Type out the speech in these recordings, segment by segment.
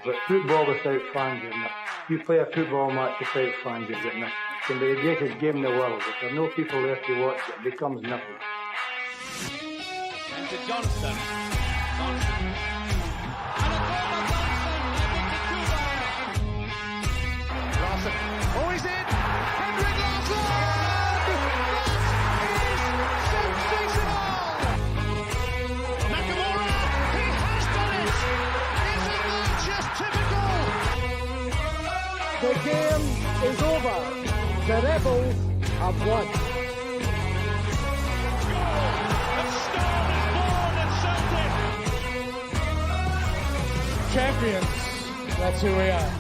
But football without fans, isn't it? You play a football match without fans, you're getting it. It can be the greatest game in the world. If there are no people there to watch, it becomes nothing. Into Johnston. Johnson. And a goal by Johnson. Larson. Oh, he's in. Henrik Larsson! That is sensational! Nakamura, he has done it! Isn't that just typical? The game is over. The Rebels have won. A star is born at Celtic! Champions. That's who we are.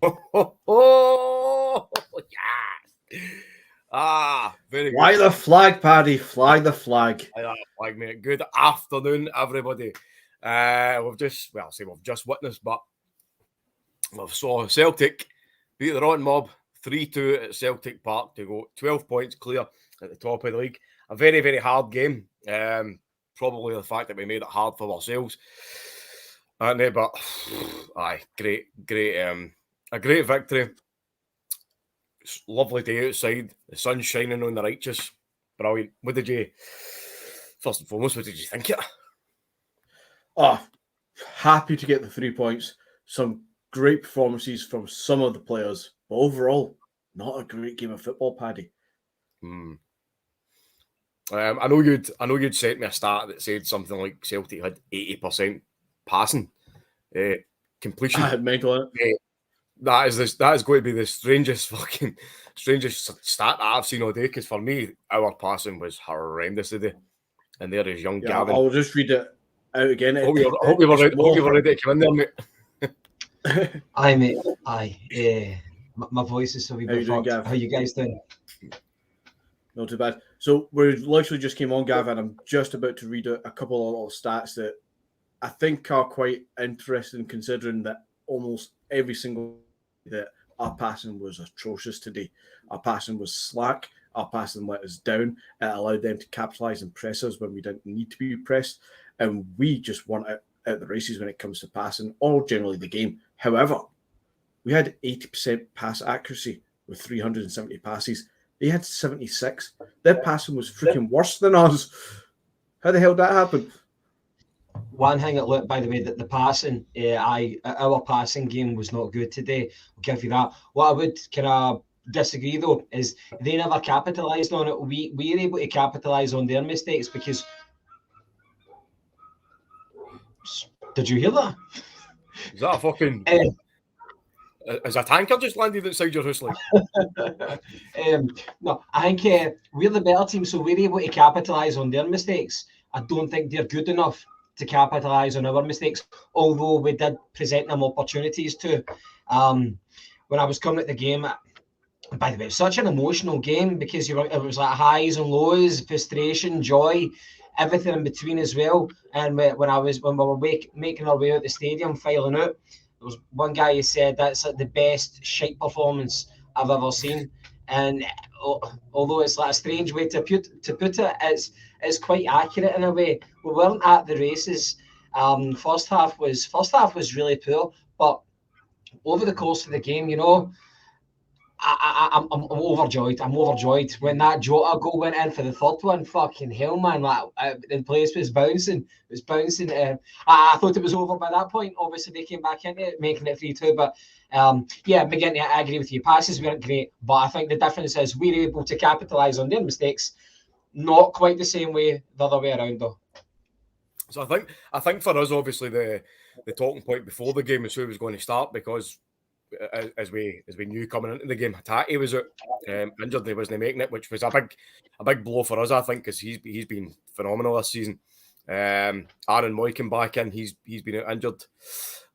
Oh, yes. Very good. Fly the flag, Paddy. Fly the flag. Flag, mate. Good afternoon, everybody. We've just witnessed, but we've saw Celtic beat the Rotten Mob 3-2 at Celtic Park to go 12 points clear at the top of the league. A very, very hard game. Probably the fact that we made it hard for ourselves. But great, a great victory. It's lovely day outside. The sun's shining on the righteous. Brilliant. First and foremost, what did you think of it? Oh, happy to get the 3 points. Some great performances from some of the players. But overall, not a great game of football, Paddy. I know you'd sent me a stat that said something like Celtic had 80% passing completion. I had mental it. That is going to be the strangest stat that I've seen all day. Because for me, our passing was horrendous today, and there is young Govan. I'll just read it out again. Hope you were ready to come in there, mate. Aye, mate. Aye. My voice is so wee bit fucked. How you guys doing? Not too bad. So we literally just came on, Gavin. I'm just about to read a couple of little stats that I think are quite interesting, considering that almost every single that our passing was atrocious today. Our passing was slack. Our passing let us down. It allowed them to capitalise and press us when we didn't need to be pressed. And we just weren't out the races when it comes to passing or generally the game. However, we had 80% pass accuracy with 370 passes. They had 76. Their passing was freaking worse than us. How the hell did that happen? One thing that looked, by the way, that the passing, our passing game was not good today. I'll give you that. What I would kind of disagree though is they never capitalised on it. We were able to capitalise on their mistakes because. Did you hear that? Is that a fucking? Is a tanker just landed outside your house? Like? No, I think we're the better team, so we're able to capitalise on their mistakes. I don't think they're good enough to capitalise on our mistakes, although we did present them opportunities to. When I was coming at the game, by the way, it was such an emotional game because it was like highs and lows, frustration, joy, everything in between as well. And when we were making our way out the stadium, filing out, there was one guy who said that's like the best shite performance I've ever seen. And although it's like a strange way to put it, it's quite accurate in a way. We weren't at the races. First half was really poor, but over the course of the game, you know, I'm overjoyed. I'm overjoyed when that Jota goal went in for the third one. Fucking hell, man! Like the place was bouncing. It was bouncing. I thought it was over by that point. Obviously, they came back into it, making it 3-2. But yeah, McGinty, I agree with you. Passes weren't great, but I think the difference is we were able to capitalise on their mistakes. Not quite the same way the other way around, though. So I think for us, obviously, the talking point before the game is who was going to start because. As we knew coming into the game, Hatate was out injured. He wasn't making it, which was a big blow for us, I think, because he's been phenomenal this season. Aaron Moy came back in. He's been out injured,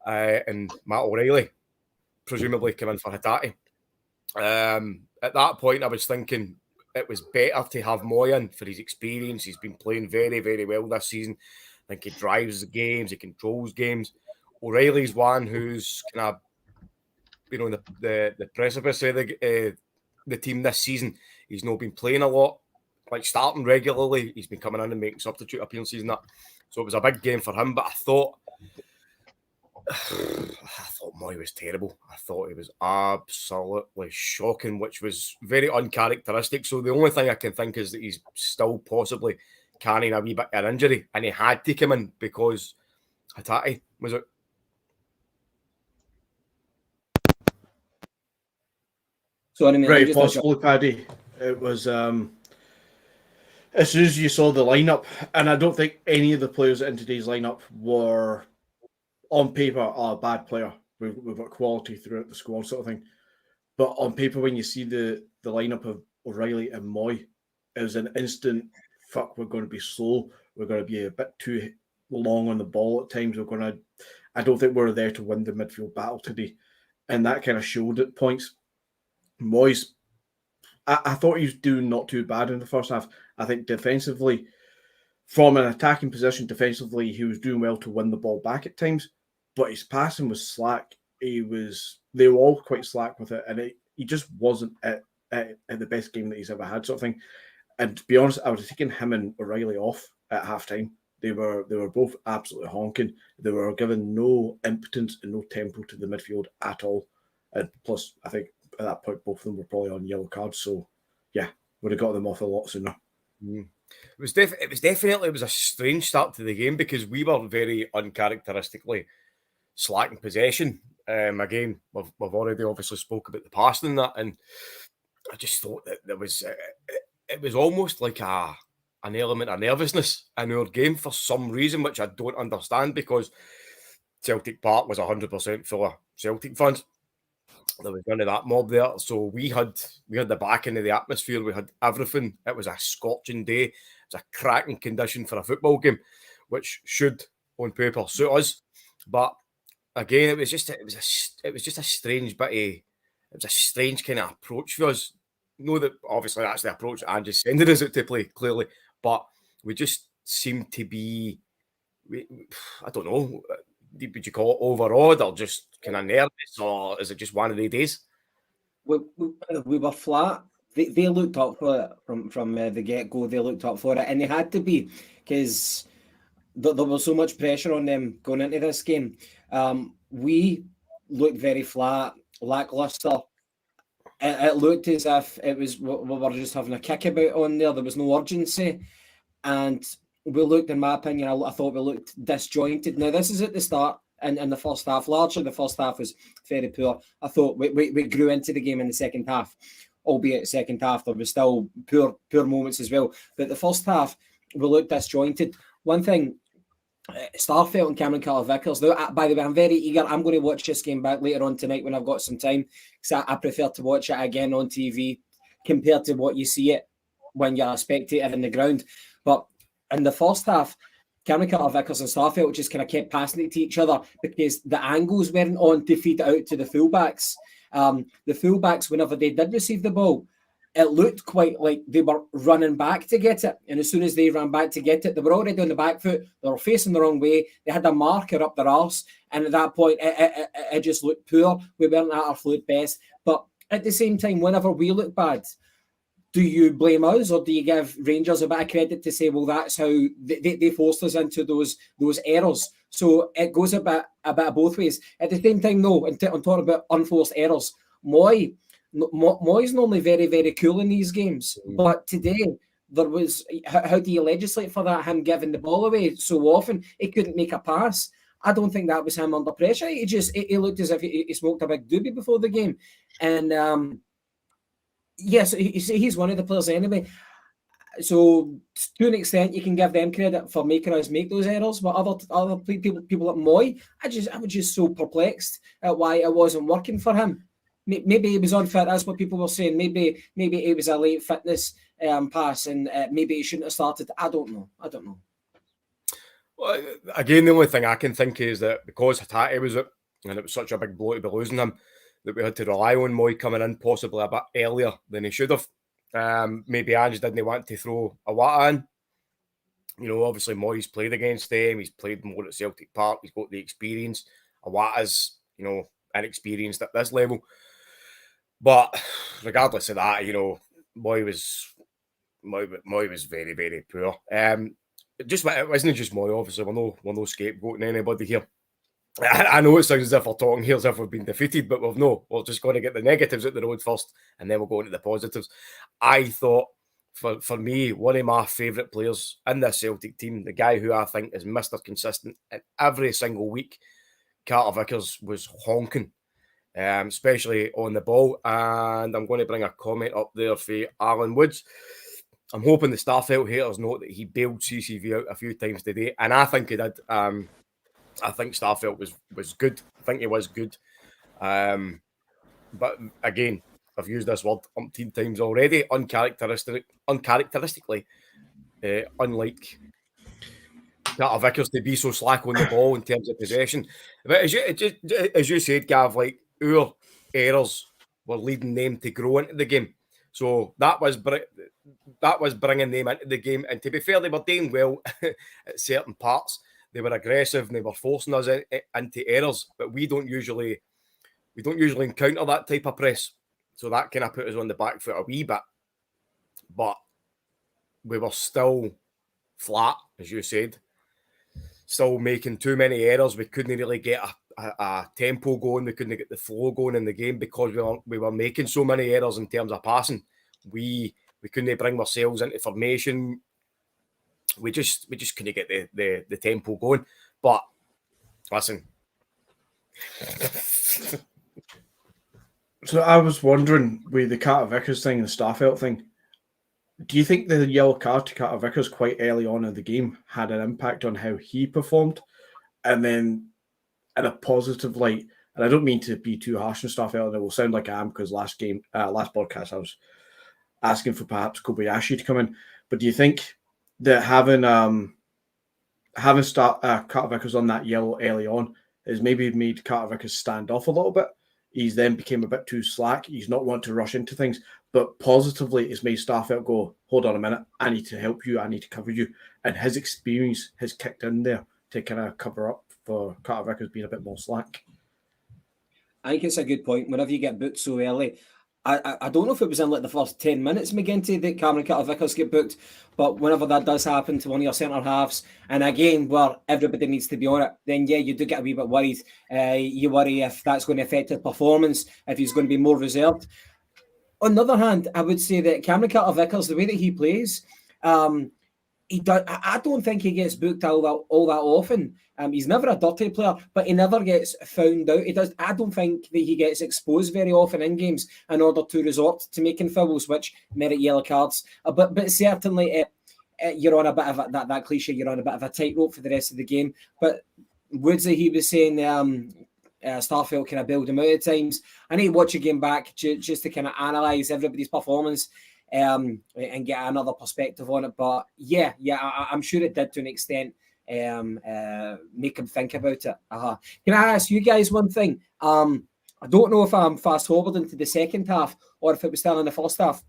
and Matt O'Reilly presumably came in for Hatate. At that point, I was thinking it was better to have Moy in for his experience. He's been playing very, very well this season. I think he drives the games, he controls games. O'Reilly's one who's kind of on the precipice of the team this season. He's not been playing a lot. like starting regularly. He's been coming in and making substitute appearances and that. So it was a big game for him. But I thought Moy was terrible. I thought he was absolutely shocking, which was very uncharacteristic. So the only thing I can think is that he's still possibly carrying a wee bit of an injury, and he had to come in because Hatate was out. Sorry, mate, Very possibly, Paddy. It was as soon as you saw the lineup, and I don't think any of the players in today's lineup were on paper a bad player. We've got quality throughout the squad, sort of thing. But on paper, when you see the lineup of O'Reilly and Moy, it was an instant, fuck, we're going to be slow. We're going to be a bit too long on the ball at times. I don't think we're there to win the midfield battle today. And that kind of showed at points. Moy's, I thought he was doing not too bad in the first half. I think defensively, from an attacking position, defensively, he was doing well to win the ball back at times, but his passing was slack. They were all quite slack with it, and he just wasn't at the best game that he's ever had, sort of thing. And to be honest, I would have taken him and O'Reilly off at halftime. They were both absolutely honking. They were given no impotence and no tempo to the midfield at all. And plus, I think at that point, both of them were probably on yellow cards. So, yeah, would have got them off a lot sooner. It was definitely a strange start to the game because we were very uncharacteristically slack in possession. Again, we've already obviously spoke about the passing and that, and I just thought that there was it was almost like an element of nervousness in our game for some reason, which I don't understand because Celtic Park was 100% full of Celtic fans. There was none of that mob there, so we had the back end of the atmosphere. We had everything. It was a scorching day. It was a cracking condition for a football game, which should, on paper, suit us. But again, it was just a strange kind of approach for us. Know that obviously that's the approach that Ange's sending us out to play clearly, but we just seemed to be, I don't know. Would you call it overawed or just kind of nervous, or is it just one of the days? We were flat. They looked up for it from the get-go. They looked up for it, and they had to be because there was so much pressure on them going into this game. We looked very flat, lackluster. It looked as if we were just having a kick about on there. There was no urgency, and we looked, in my opinion, I thought we looked disjointed. Now, this is at the start in the first half. Largely, the first half was very poor. I thought we grew into the game in the second half, albeit second half there was still poor moments as well. But the first half, we looked disjointed. One thing, Starfelt and Cameron Carter-Vickers. By the way, I'm very eager. I'm going to watch this game back later on tonight when I've got some time, because I prefer to watch it again on TV compared to what you see it when you're a spectator in the ground. But in the first half, Cameron Carter-Vickers and Starfelt just kind of kept passing it to each other because the angles weren't on to feed it out to the fullbacks. The fullbacks, whenever they did receive the ball, it looked quite like they were running back to get it. And as soon as they ran back to get it, they were already on the back foot. They were facing the wrong way. They had a marker up their arse. And at that point, it just looked poor. We weren't at our fluid best. But at the same time, whenever we look bad, do you blame us or do you give Rangers a bit of credit to say, well, that's how they forced us into those errors? So it goes a bit of both ways. At the same time, though, on talking about unforced errors, Moy's normally very, very cool in these games. But today, there was, how do you legislate for that? Him giving the ball away so often, he couldn't make a pass. I don't think that was him under pressure. He looked as if he smoked a big doobie before the game. And yes, he's one of the players anyway. So to an extent, you can give them credit for making us make those errors. But other people like Moy, I was just so perplexed at why it wasn't working for him. Maybe he was unfit. That's what people were saying. Maybe it was a late fitness pass, and maybe he shouldn't have started. I don't know. Well, again, the only thing I can think is that because Hatate was it, and it was such a big blow to be losing him, that we had to rely on Moy coming in possibly a bit earlier than he should have. Maybe Ange didn't want to throw a Wata in. You know, obviously Moy's played against them. He's played more at Celtic Park. He's got the experience. Wata's, inexperienced at this level. But regardless of that, Moy was Moy was very, very poor. It wasn't just Moy, obviously. We're no scapegoating anybody here. I know it sounds as if we're talking here as if we've been defeated, but we're just going to get the negatives out the road first, and then we'll go into the positives. I thought, for me, one of my favourite players in this Celtic team, the guy who I think is Mr. Consistent in every single week, Carter Vickers, was honking, especially on the ball. And I'm going to bring a comment up there for Alan Woods. I'm hoping the Starfelt haters note that he bailed CCV out a few times today, and I think he did. I think Starfelt was good. I think he was good. But again, I've used this word umpteen times already. Uncharacteristically, unlike Carter Vickers to be so slack on the ball in terms of possession. But as you said, Gav, like our errors were leading them to grow into the game. So that was bringing them into the game. And to be fair, they were doing well at certain parts. They were aggressive and they were forcing us into errors. But we don't usually encounter that type of press. So that kind of put us on the back foot a wee bit. But we were still flat, as you said. Still making too many errors. We couldn't really get a tempo going. We couldn't get the flow going in the game because we were making so many errors in terms of passing. We couldn't bring ourselves into formation. We just couldn't get the tempo going. But listen. So I was wondering with the Carter Vickers thing and the Starfelt thing, do you think the yellow card to Carter Vickers quite early on in the game had an impact on how he performed? And then in a positive light, and I don't mean to be too harsh and Starfelt, and it will sound like I am because last podcast I was asking for perhaps Kobayashi to come in. But do you think that having Carter Vickers on that yellow early on has maybe made Carter Vickers stand off a little bit? He's then became a bit too slack. He's not wanting to rush into things. But positively, it's made Starfelt go, hold on a minute, I need to help you, I need to cover you. And his experience has kicked in there to kind of cover up for Carter Vickers being a bit more slack. I think it's a good point. Whenever you get booked so early, I don't know if it was in like the first 10 minutes, McGinty, that Cameron Carter Vickers get booked, but whenever that does happen to one of your centre halves, and again, where everybody needs to be on it, then yeah, you do get a wee bit worried. You worry if that's going to affect his performance, if he's going to be more reserved. On the other hand, I would say that Cameron Carter Vickers, the way that he plays, I don't think he gets booked all that often. He's never a dirty player, but he never gets found out. I don't think that he gets exposed very often in games in order to resort to making fouls, which merit yellow cards. But certainly, you're on a bit of that cliche. You're on a bit of a tightrope for the rest of the game. But Woodsy, he was saying Starfelt kind of bailed him out at times. I need to watch a game back just to kind of analyse everybody's performance. And get another perspective on it, but yeah, I'm sure it did to an extent make him think about it. Can I ask you guys one thing? I don't know if I'm fast forwarding to the second half or if it was still in the first half.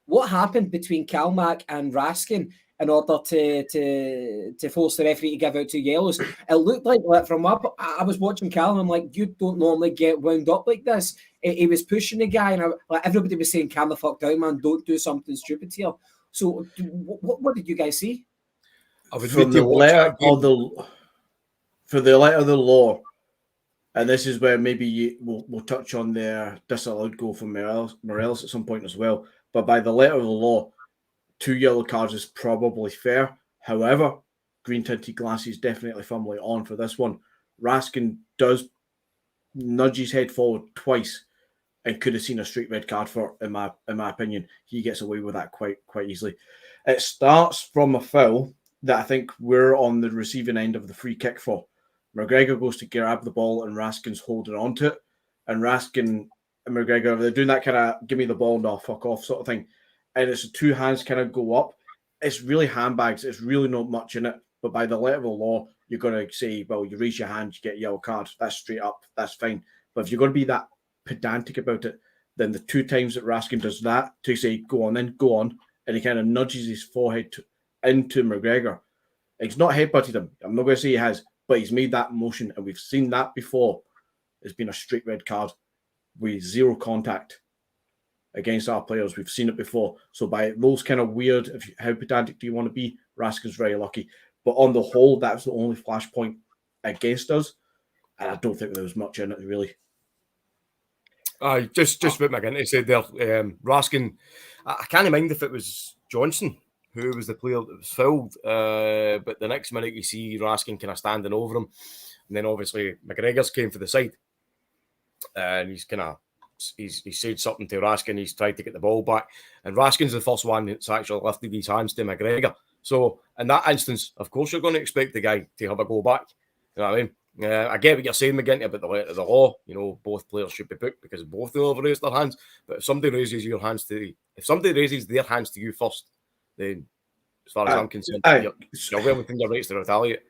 What happened between Kalmak and Raskin in order to force the referee to give out 2 yellows? It looked like from up, I was watching Callum, I'm like, you don't normally get wound up like this. He was pushing the guy, and everybody was saying, calm the fuck down, man, don't do something stupid here. So what did you guys see? For the letter of the law, and this is where maybe we'll touch on their disallowed goal from Morelos at some point as well, but by the letter of the law, 2 yellow cards is probably fair. However, green tinted glasses definitely firmly on for this one. Raskin does nudge his head forward twice and could have seen a straight red card for, in my opinion. He gets away with that quite easily. It starts from a foul that I think we're on the receiving end of the free kick for. McGregor goes to grab the ball and Raskin's holding on to it. And Raskin and McGregor, they're doing that kind of give me the ball and I'll fuck off sort of thing. And it's 2 hands kind of go up. It's really handbags. It's really not much in it. But by the letter of the law, you're going to say, well, you raise your hand, you get a yellow card. That's straight up. That's fine. But if you're going to be that pedantic about it, then the 2 times that Raskin does that to say, go on, and he kind of nudges his forehead into McGregor. He's not headbutted him. I'm not going to say he has, but he's made that motion, and we've seen that before. It's been a straight red card with 0 contact. against our players. We've seen it before. So by those kind of weird, how pedantic do you want to be? Raskin's very lucky. But on the whole, that's the only flashpoint against us. And I don't think there was much in it, really. Just what McGinty said there. Raskin, I can't mind if it was Johnson who was the player that was fouled. But the next minute you see Raskin kind of standing over him. And then obviously McGregor's came for the side. And he's said something to Raskin. He's tried to get the ball back. And Raskin's the first one that's actually lifted his hands to McGregor. So in that instance, of course, you're going to expect the guy to have a go back. You know what I mean? I get what you're saying, McGinty, about the letter of the law. You know, both players should be booked because both of them have raised their hands. But if somebody raises their hands to you first, then as far as I'm concerned, you're well within your rights to retaliate.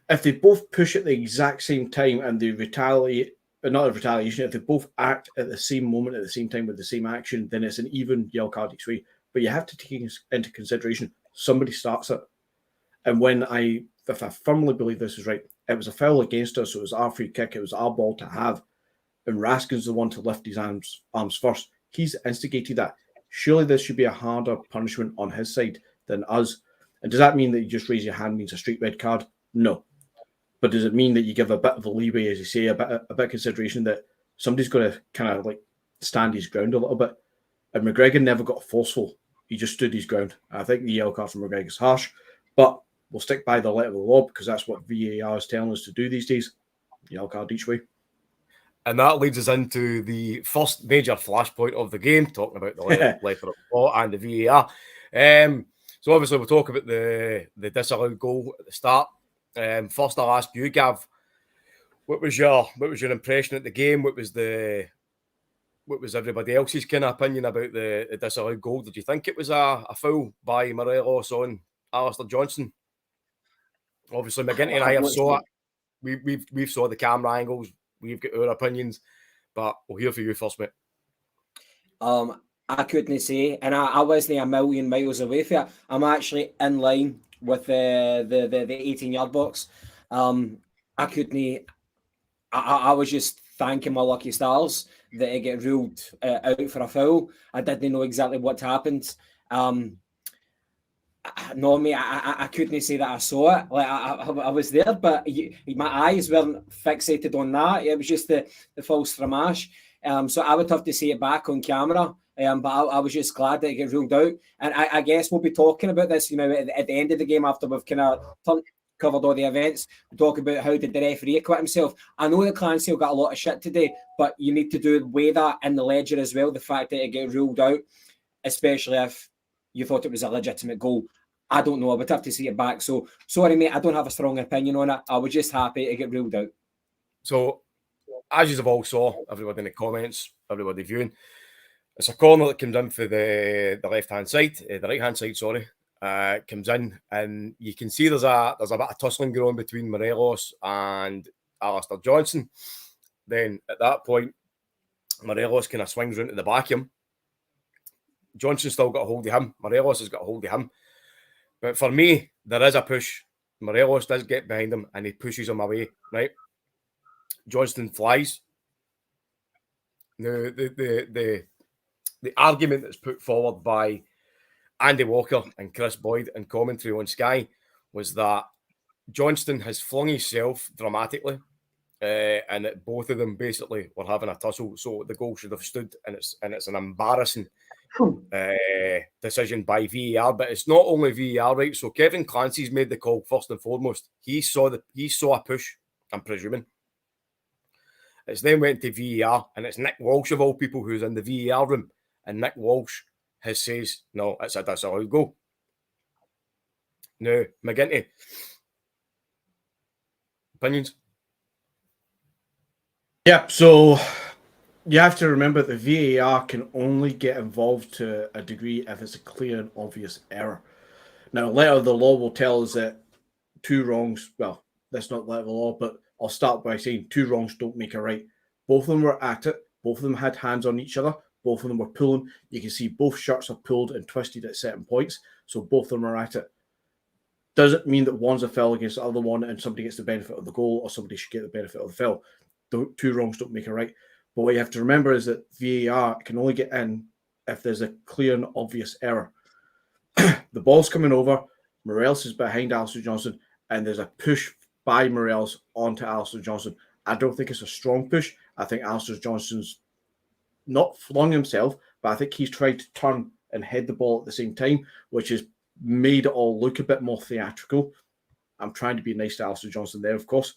If they both push at the exact same time and they retaliate, but not a retaliation, if they both act at the same moment at the same time with the same action, then it's an even yellow card each way. But you have to take into consideration somebody starts it. And if I firmly believe this is right, it was a foul against us, so it was our free kick, it was our ball to have, and Raskin's the one to lift his arms first. He's instigated that. Surely this should be a harder punishment on his side than us. And does that mean that you just raise your hand means a straight red card? No. But does it mean that you give a bit of a leeway, as you say, a bit of consideration that somebody's got to kind of like stand his ground a little bit? And McGregor never got forceful. He just stood his ground. I think the yellow card from McGregor is harsh, but we'll stick by the letter of the law because that's what VAR is telling us to do these days. Yellow card each way. And that leads us into the first major flashpoint of the game, talking about the letter of the law and the VAR. So obviously we'll talk about the disallowed goal at the start. First, I'll ask you, Gav, what was your impression at the game? What was everybody else's kind of opinion about the disallowed goal? Did you think it was a foul by Morelos on Alistair Johnson? Obviously, McGinty and I have saw it. We've saw the camera angles. We've got our opinions, but we'll hear from you first, mate. I couldn't say, and I wasn't a million miles away from it. I'm actually in line with the 18-yard box. I couldn't. I was just thanking my lucky stars that it get ruled out for a foul. I didn't know exactly what happened. No, mate, I couldn't say that I saw it. Like I was there, but my eyes weren't fixated on that. It was just the false framash. So I would have to see it back on camera. But I was just glad that it got ruled out. And I guess we'll be talking about this, at the end of the game after we've kind of covered all the events. We talk about how did the referee acquit himself. I know that Clancy got a lot of shit today, but you need to weigh that in the ledger as well, the fact that it got ruled out, especially if you thought it was a legitimate goal. I don't know. I would have to see it back. So, sorry, mate, I don't have a strong opinion on it. I was just happy to get ruled out. So, as you have all saw, everybody in the comments, everybody viewing, it's a corner that comes in for the left-hand side, the right-hand side, sorry. Comes in, and you can see there's a bit of tussling going on between Morelos and Alistair Johnson. Then, at that point, Morelos kind of swings round to the back of him. Johnson still got a hold of him. Morelos has got a hold of him. But for me, there is a push. Morelos does get behind him and he pushes him away, right? Johnston flies. The argument that's put forward by Andy Walker and Chris Boyd in commentary on Sky was that Johnston has flung himself dramatically and that both of them basically were having a tussle, so the goal should have stood, and it's an embarrassing decision by VAR. But it's not only VAR, right? So Kevin Clancy's made the call first and foremost. He saw a push, I'm presuming. It's then went to VAR, and it's Nick Walsh of all people who's in the VAR room, and Nick Walsh says no, it's a disallowed goal. Now, McGinty, opinions? Yeah, so you have to remember that VAR can only get involved to a degree if it's a clear and obvious error. Now, letter of the law will tell us that two wrongs, well, that's not letter of the law, but I'll start by saying two wrongs don't make a right. Both of them were at it. Both of them had hands on each other. Both of them were pulling. You can see both shirts are pulled and twisted at certain points. So both of them are at it. Doesn't mean that one's a foul against the other one and somebody gets the benefit of the goal or somebody should get the benefit of the foul. The two wrongs don't make a right. But what you have to remember is that VAR can only get in if there's a clear and obvious error. The ball's coming over, Morelos is behind Alistair Johnston, and there's a push by Morelos onto Alistair Johnston. I don't think it's a strong push. I think Alistair Johnston's not flung himself, but I think he's tried to turn and head the ball at the same time, which has made it all look a bit more theatrical. I'm trying to be nice to Alistair Johnston there, of course.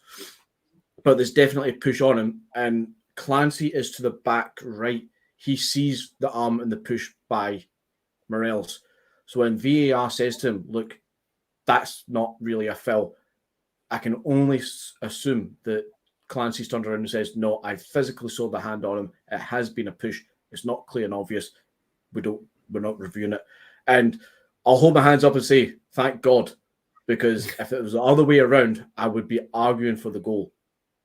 But there's definitely a push on him, and Clancy is to the back right. He sees the arm and the push by Morelos. So when VAR says to him, look, that's not really a foul, I can only assume that Clancy's turned around and says, no, I physically saw the hand on him. It has been a push. It's not clear and obvious. We're not reviewing it. And I'll hold my hands up and say, thank God, because if it was the other way around, I would be arguing for the goal.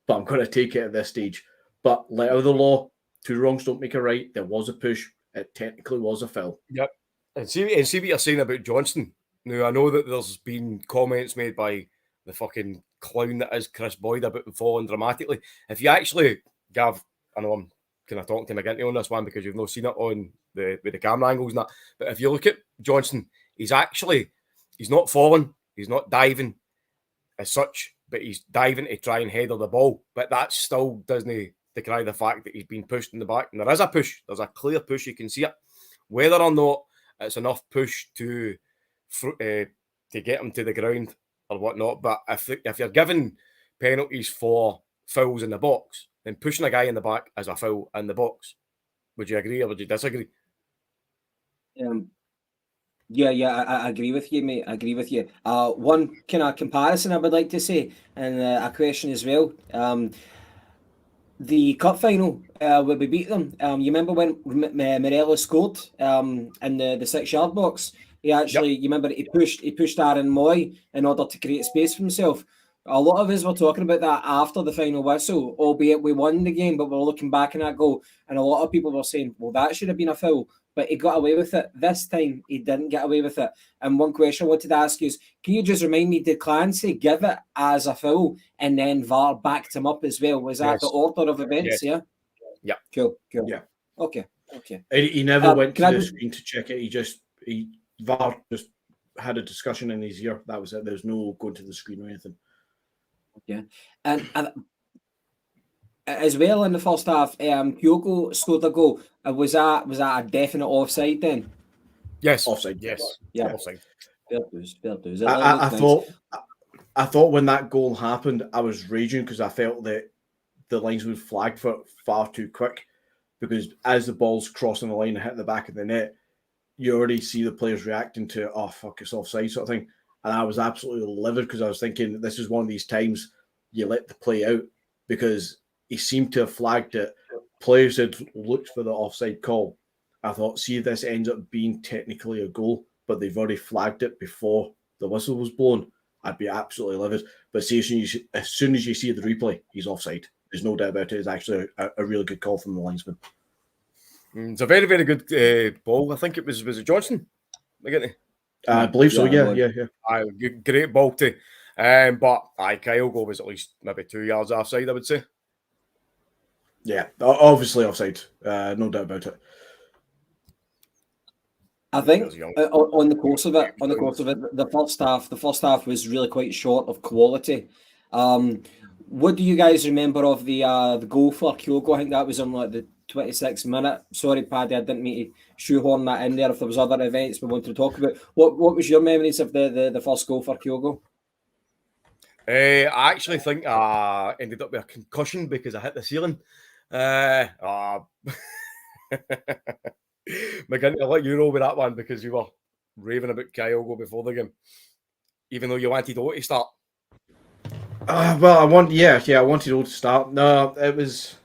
But I'm going to take it at this stage. But letter of the law, 2 wrongs don't make a right. There was a push. It technically was a foul. Yep. And see what you're saying about Johnston. Now, I know that there's been comments made by the fucking clown that is Chris Boyd about him falling dramatically. If you actually, Gav, I know I'm kind of talking to McGinty on this one because you've not seen it on with the camera angles and that, but if you look at Johnston, he's not falling, he's not diving as such, but he's diving to try and header the ball. But that still doesn't decry the fact that he's been pushed in the back. And there is a push. There's a clear push. You can see it. Whether or not it's enough push to get him to the ground or whatnot. But if you're given penalties for fouls in the box, then pushing a guy in the back is a foul in the box. Would you agree or would you disagree? I agree with you, mate. I agree with you. One kind of comparison I would like to say, and a question as well. The cup final where we beat them. You remember when Morelos scored in the 6-yard box? He actually, You remember he pushed Aaron Moy in order to create space for himself. A lot of us were talking about that after the final whistle, albeit we won the game, but we're looking back in that goal, and a lot of people were saying, well, that should have been a foul, but he got away with it. This time, he didn't get away with it. And one question I wanted to ask you is, can you just remind me, did Clancy give it as a foul, and then VAR backed him up as well? Was that the order of events, yeah? Yeah. Cool. Yeah. Okay. He never went to the screen to check it. VAR just had a discussion in his ear. That was it. There's no going to the screen or anything. Yeah, and as well in the first half, Kyogo scored a goal. Was that a definite offside then? Yes, offside. Yes, yeah, offside. Fair dues. I thought when that goal happened, I was raging because I felt that the linesman flagged for it far too quick. Because as the ball's crossing the line and hit the back of the net, you already see the players reacting to, oh fuck, it's offside sort of thing. And I was absolutely livid because I was thinking this is one of these times you let the play out, because he seemed to have flagged it. Players had looked for the offside call. I thought, see if this ends up being technically a goal, but they've already flagged it before the whistle was blown. I'd be absolutely livid. But see, as soon as you see the replay, he's offside. There's no doubt about it. It's actually a really good call from the linesman. It's a very, very good ball. I think it was it Johnson? I believe so. Yeah. Great ball too. But Kyogo was at least maybe 2 yards offside, I would say. Yeah, obviously offside. No doubt about it. I think on the course of it, the first half was really quite short of quality. What do you guys remember of the goal for Kyogo? I think that was on like the 26th minute. Sorry, Paddy, I didn't mean to shoehorn that in there. If there was other events we wanted to talk about, what was your memories of the first goal for Kyogo? I actually think I ended up with a concussion because I hit the ceiling. McGinty, I'll let you roll with that one because you were raving about Kyogo before the game, even though you wanted O to start. Well, I wanted O to start. No, it was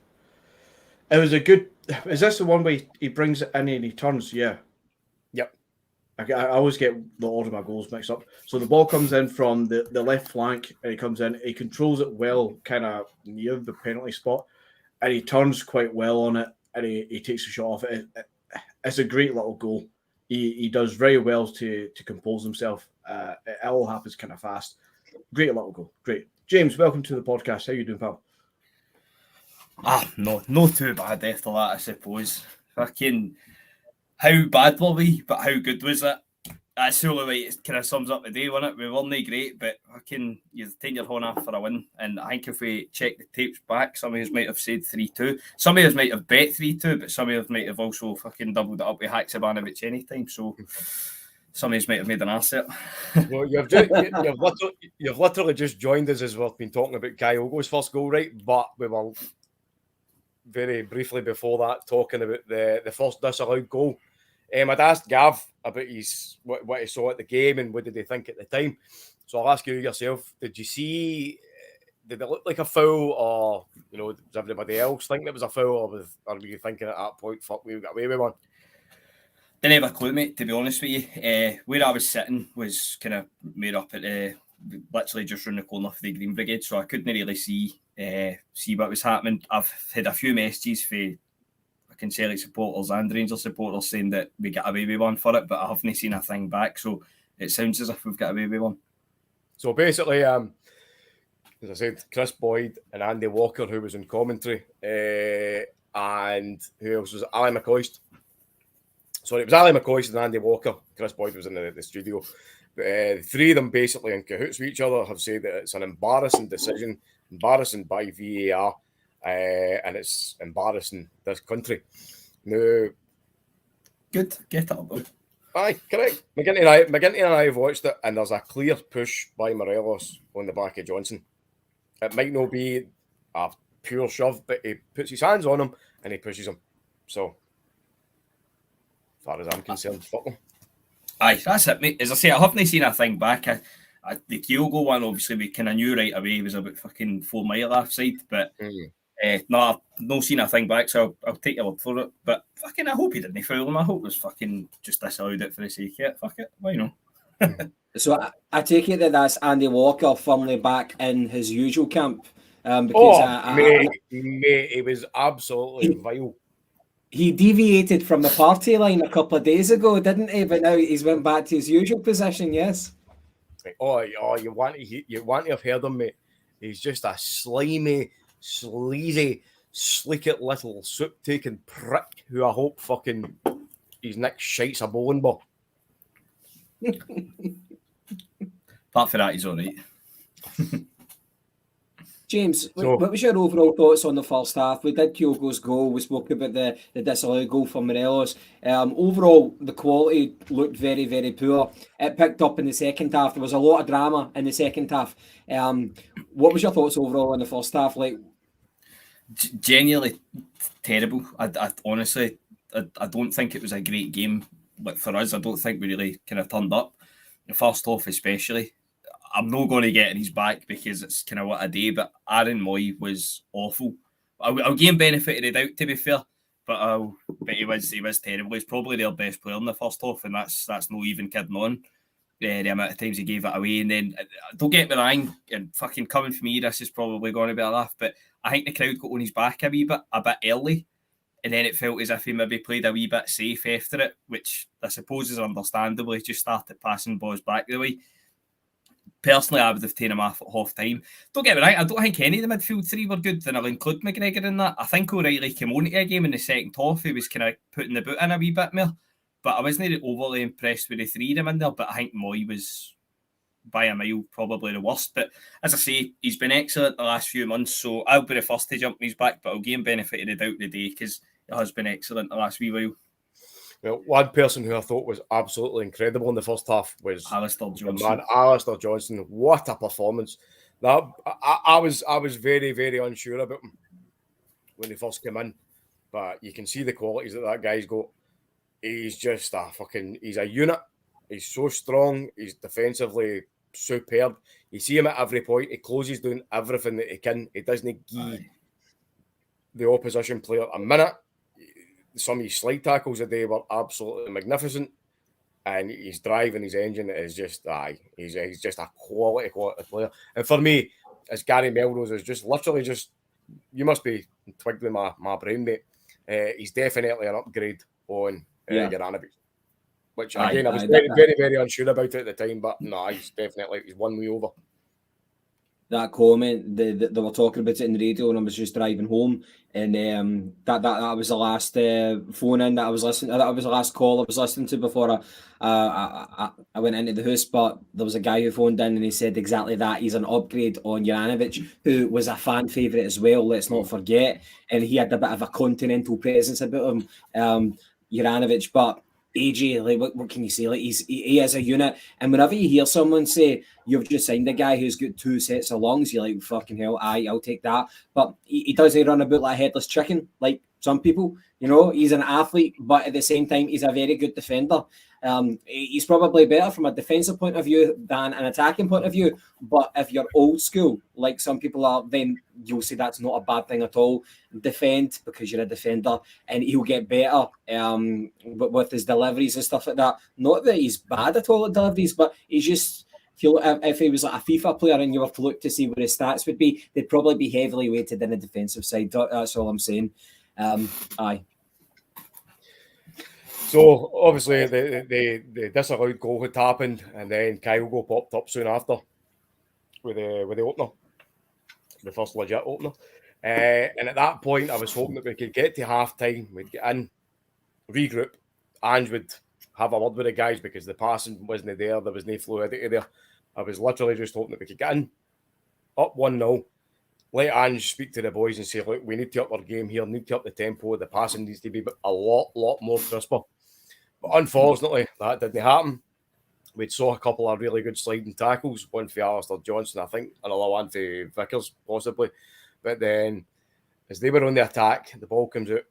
a good. Is this the one where he brings it in and he turns? Yeah. Yep. I always get the order of my goals mixed up. So the ball comes in from the left flank and he comes in. He controls it well, kind of near the penalty spot, and he turns quite well on it and he takes a shot off it. It's a great little goal. He does very well to compose himself. It all happens kind of fast. Great little goal. Great. James, welcome to the podcast. How you doing, pal? No too bad after that, I suppose. Fucking, how bad were we, but how good was it? That's the only way it kind of sums up the day, wasn't it? We weren't great, but fucking, you take your horn off for a win. And I think if we check the tapes back, some of us might have said 3-2. Some of us might have bet 3-2, but some of us might have also fucking doubled it up with Haksabanovic anytime. So some of us might have made an asset. Well, you've literally just joined us as we've been talking about Kyogo's first goal, right? But we were very briefly before that talking about the first disallowed goal. I'd asked Gav about what he saw at the game and what did he think at the time. So I'll ask you yourself, did it look like a foul, or does everybody else think it was a foul, or were you thinking at that point, fuck, we got away with one? Didn't have a clue, mate, to be honest with you. Where I was sitting was kind of made up at literally just round the corner for the Green Brigade, so I couldn't really see what was happening. I've had a few messages for Celtic supporters and Rangers supporters saying that we got away with one for it, but I haven't seen a thing back, so it sounds as if we've got away with one. So basically, as I said, Chris Boyd and Andy Walker, who was in commentary, and who else was it? Ali McCoist. Sorry, it was Ali McCoist and Andy Walker. Chris Boyd was in the studio. But the three of them basically in cahoots with each other have said that it's an embarrassing decision, embarrassing by VAR, and it's embarrassing this country. Now, good, get it up. Aye, correct. McGinty and I have watched it, and there's a clear push by Morelos on the back of Johnson. It might not be a pure shove, but he puts his hands on him and he pushes him. So, as far as I'm concerned, fuck him. Aye, that's it, mate. As I say, I haven't seen a thing back. The Kyogo one, obviously, we kind of knew right away he was about fucking 4 mile offside, but no, I've not seen a thing back, so I'll take your word for it. But fucking, I hope he didn't foul him. I hope it was fucking just disallowed it for the sake of it. Fuck it, why not? So I take it that that's Andy Walker firmly back in his usual camp. Because mate, he was absolutely vile. He deviated from the party line a couple of days ago, didn't he? But now he's went back to his usual position. Yes. Oh, you want to have heard him, mate? He's just a slimy, sleazy, slick-it little soup-taking prick who I hope fucking his next shite's a bowling ball. Apart from that, he's all right. James, what was your overall thoughts on the first half? We did Kyogo's goal. We spoke about the disallowed goal for Morelos. Overall, the quality looked very, very poor. It picked up in the second half. There was a lot of drama in the second half. What was your thoughts overall in the first half? Like, genuinely terrible. I honestly, I don't think it was a great game. But for us, I don't think we really kind of turned up. The first half especially. I'm not going to get in his back because it's kind of what I do, but Aaron Moy was awful. I'll give him benefit of the doubt, to be fair, but he was terrible. He's probably their best player in the first half, and that's not even kidding on the amount of times he gave it away. And then, don't get me wrong, and fucking coming for me, this is probably going to be a laugh, but I think the crowd got on his back a bit early, and then it felt as if he maybe played a wee bit safe after it, which I suppose is understandable. He just started passing balls back the way. Personally, I would have taken him off at half time. Don't get me right, I don't think any of the midfield three were good, and I'll include McGregor in that. I think O'Reilly came on to a game in the second half. He was kind of putting the boot in a wee bit more, but I wasn't overly impressed with the three of them in there. But I think Moy was by a mile probably the worst. But as I say, he's been excellent the last few months, so I'll be the first to jump on his back, but I'll give him benefit of the doubt today because he has been excellent the last wee while. Well, one person who I thought was absolutely incredible in the first half was Alistair Johnson. Man, Alistair Johnson. What a performance! Now, I was very, very unsure about him when he first came in, but you can see the qualities that guy's got. He's just he's a unit. He's so strong. He's defensively superb. You see him at every point. He closes doing everything that he can. He doesn't give the opposition player a minute. Some of his slide tackles today were absolutely magnificent, and his drive and his engine is just he's just a quality player. And for me, as Gary Melrose is just literally you must be twigged with my brain, mate. He's definitely an upgrade on Juranovic, which again I was very, very, very unsure about it at the time, but no, he's won me over. that comment. They were talking about it in the radio, and I was just driving home, and that was the last phone in that I was listening. That was the last call I was listening to before I went into the house. But there was a guy who phoned in, and he said exactly that. He's an upgrade on Juranovic, who was a fan favourite as well. Let's not forget, and he had a bit of a continental presence about him, Juranovic, but. AJ, like what can you say? Like he is a unit, and whenever you hear someone say you've just signed a guy who's got 2 sets of lungs, you're like, fucking hell, I'll take that. But he doesn't run about like a headless chicken, like some people. You know, he's an athlete, but at the same time, he's a very good defender. He's probably better from a defensive point of view than an attacking point of view. But if you're old school, like some people are, then you'll say that's not a bad thing at all. Defend because you're a defender, and he'll get better with his deliveries and stuff like that. Not that he's bad at all at deliveries, but he's just. If he was like a FIFA player and you were to look to see what his stats would be, they'd probably be heavily weighted in the defensive side. That's all I'm saying. Aye. So obviously the disallowed goal had happened, and then Kyogo popped up soon after with the opener, the first legit opener. And at that point, I was hoping that we could get to half time, we'd get in, regroup, and would have a word with the guys because the passing wasn't there was no fluidity there. I was literally just hoping that we could get in, up 1-0, let Ange speak to the boys and say, look, we need to up our game here, need to up the tempo, the passing needs to be a lot more crisper. But unfortunately, that didn't happen. We saw a couple of really good sliding tackles, one for Alistair Johnson, I think, another one for Vickers, possibly. But then, as they were on the attack, the ball comes out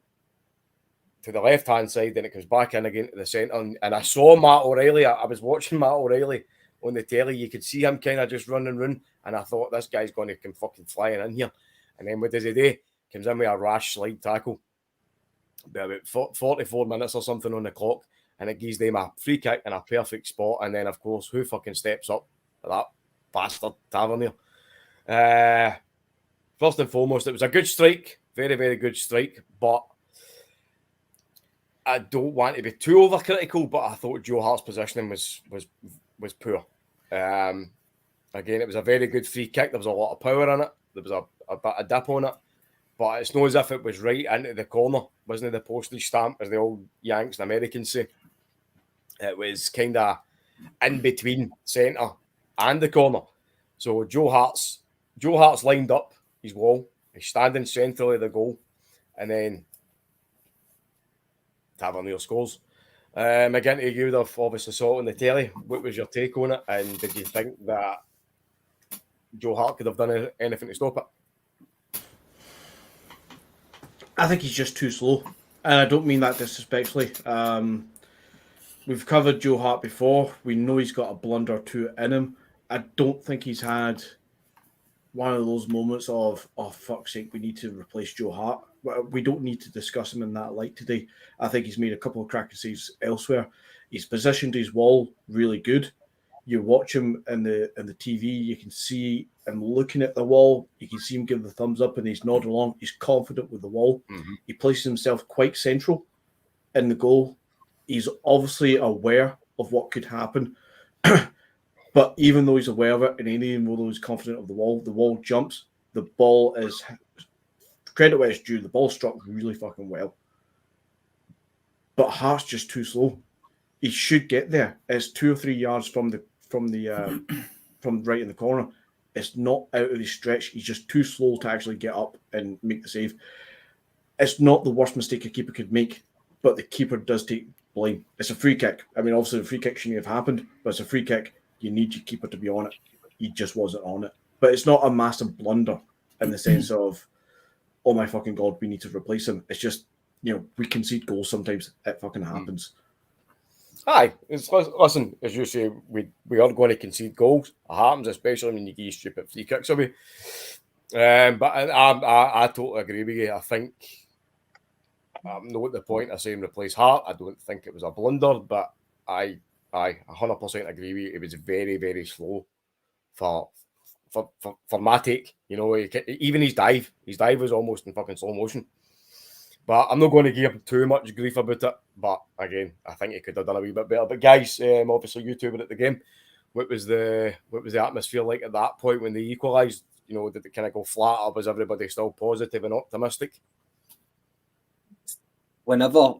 to the left-hand side, then it comes back in again to the centre. And I saw Matt O'Reilly. I was watching Matt O'Reilly on the telly. You could see him kind of just running. And I thought, this guy's going to come fucking flying in here. And then what does he do? Comes in with a rash slide tackle. About 44 minutes or something on the clock. And it gives them a free kick in a perfect spot. And then, of course, who fucking steps up? That bastard Tavernier. First and foremost, it was a good strike. Very, very good strike. But I don't want to be too overcritical, but I thought Joe Hart's positioning was poor. Again, it was a very good free kick. There was a lot of power in it. There was a bit of dip on it. But it's not as if it was right into the corner. Wasn't the postage stamp, as the old Yanks and Americans say. It was kind of in between centre and the corner. So Joe Hart's lined up his wall. He's standing centrally of the goal. And then Tavernier scores. McGinty, you would have obviously saw it on the telly. What was your take on it? And did you think that Joe Hart could have done anything to stop it? I think he's just too slow. And I don't mean that disrespectfully. We've covered Joe Hart before. We know he's got a blunder or two in him. I don't think he's had one of those moments of, oh, fuck's sake, we need to replace Joe Hart. We don't need to discuss him in that light today. I think he's made a couple of cracking saves elsewhere. He's positioned his wall really good. You watch him in the TV, you can see him looking at the wall. You can see him give the thumbs up and he's nodding along. He's confident with the wall. Mm-hmm. He places himself quite central in the goal. He's obviously aware of what could happen. But even though he's aware of it, and even though he's confident of the wall jumps. The ball is, credit where it's due, the ball struck really fucking well. But Hart's just too slow. He should get there. It's 2 or 3 yards from right in the corner. It's not out of his stretch. He's just too slow to actually get up and make the save. It's not the worst mistake a keeper could make, but the keeper does take blame. It's a free kick. I mean, obviously the free kick shouldn't have happened, but it's a free kick. You need your keeper to be on it. He just wasn't on it. But it's not a massive blunder in the sense of, oh my fucking God, we need to replace him. It's just, we concede goals sometimes. It fucking happens. Aye, listen, as you say, we are going to concede goals. It happens, especially when you give stupid free kicks away. But I totally agree with you. I think I'm not at the point of saying replace Hart. I don't think it was a blunder, but I 100% agree with you. It was very, very slow for my take. Even his dive was almost in fucking slow motion. But I'm not going to give him too much grief about it. But again, I think he could have done a wee bit better. But guys, obviously you two were at the game. what was the atmosphere like at that point when they equalised? You know, did it kind of go flat, or was everybody still positive and optimistic? Whenever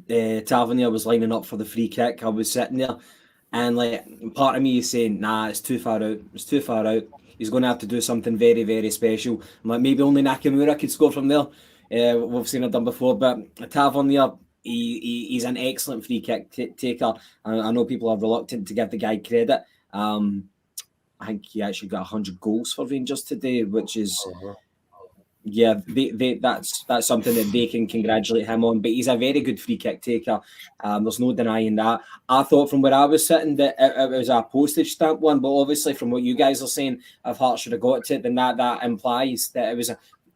Tavernier was lining up for the free kick, I was sitting there, and like part of me is saying, "Nah, it's too far out. It's too far out. He's going to have to do something very, very special." I'm like, maybe only Nakamura could score from there. We've seen it done before, but Tavernier, he's an excellent free kick taker. I know people are reluctant to give the guy credit. I think he actually got 100 goals for Rangers today, which is, that's something that they can congratulate him on. But he's a very good free kick taker. There's no denying that. I thought from where I was sitting that it was a postage stamp one, but obviously from what you guys are saying, if Hearts should have got to it, then that implies that it was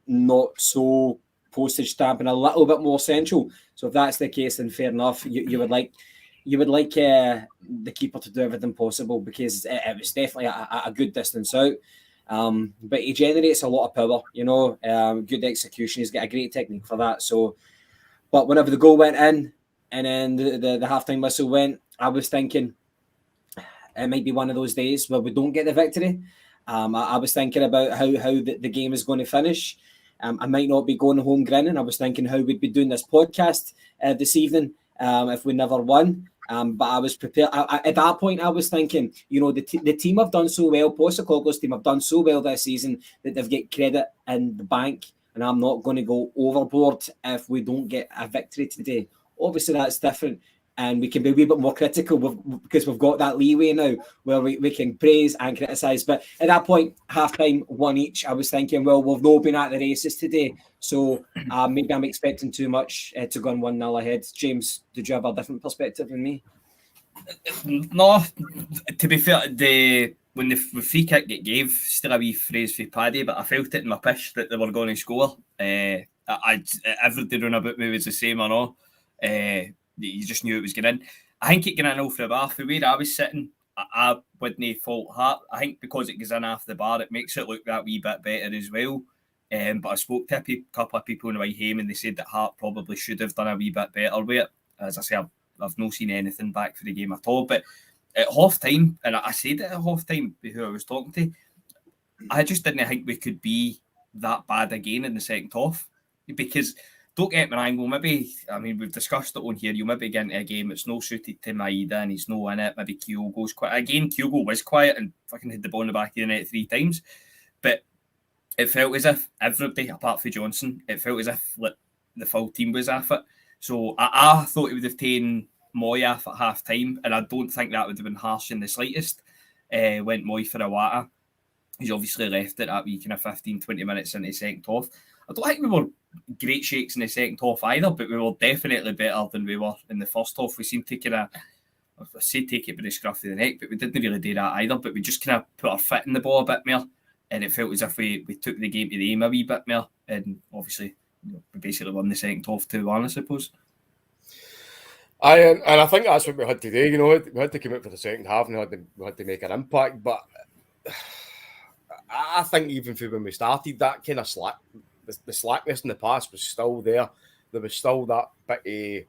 not so postage stamp and a little bit more central. So if that's the case, then fair enough. You would like the keeper to do everything possible, because it was definitely a good distance out. But he generates a lot of power, good execution. He's got a great technique for that. So, but whenever the goal went in and then the halftime whistle went, I was thinking it might be one of those days where we don't get the victory. I was thinking about how the game is going to finish. I might not be going home grinning. I was thinking how we'd be doing this podcast this evening if we never won. But I was prepared. At that point, I was thinking, the team have done so well. Postecoglou's team have done so well this season that they've got credit in the bank, and I'm not going to go overboard if we don't get a victory today. Obviously, that's different, and we can be a wee bit more critical because we've got that leeway now where we can praise and criticise. But at that point, half-time, one each, I was thinking, well, we've not been at the races today, so maybe I'm expecting too much to go on 1-0 ahead. James, did you have a different perspective than me? No, to be fair, when the free kick get gave, still a wee phrase for Paddy, but I felt it in my pish that they were going to score. Everything about me was the same or no. You just knew it was getting in. I think it got in off the bar. For where I was sitting, I wouldn't fault Hart. I think because it goes in off the bar, it makes it look that wee bit better as well. But I spoke to a couple of people on the way home, and they said that Hart probably should have done a wee bit better with it. As I say, I've not seen anything back for the game at all. But at half time, and I said it at half time who I was talking to, I just didn't think we could be that bad again in the second half. Because don't get me wrong, we've discussed it on here, you'll maybe get into a game that's no suited to Maeda and he's no in it. Maybe Kyogo's quiet. Again, Kyogo was quiet and fucking hit the ball in the back of the net 3 times. But it felt as if everybody, apart from Johnson, it felt as if the full team was off it. So I thought he would have taken Moy off at half time, and I don't think that would have been harsh in the slightest. Went Moy for Iwata. He's obviously left it at wee kind of 15-20 minutes in the second half. I don't think we were great shakes in the second half either, but we were definitely better than we were in the first half. We seemed to take it by the scruff of the neck, but we didn't really do that either. But we just kind of put our foot in the ball a bit more, and it felt as if we took the game to the aim a wee bit more. And obviously, we basically won the second half 2-1, I suppose. And I think that's what we had today. We had to come out for the second half, and we had to make an impact. But I think even when we started, that kind of slack. The slackness in the past was still there. There was still that bit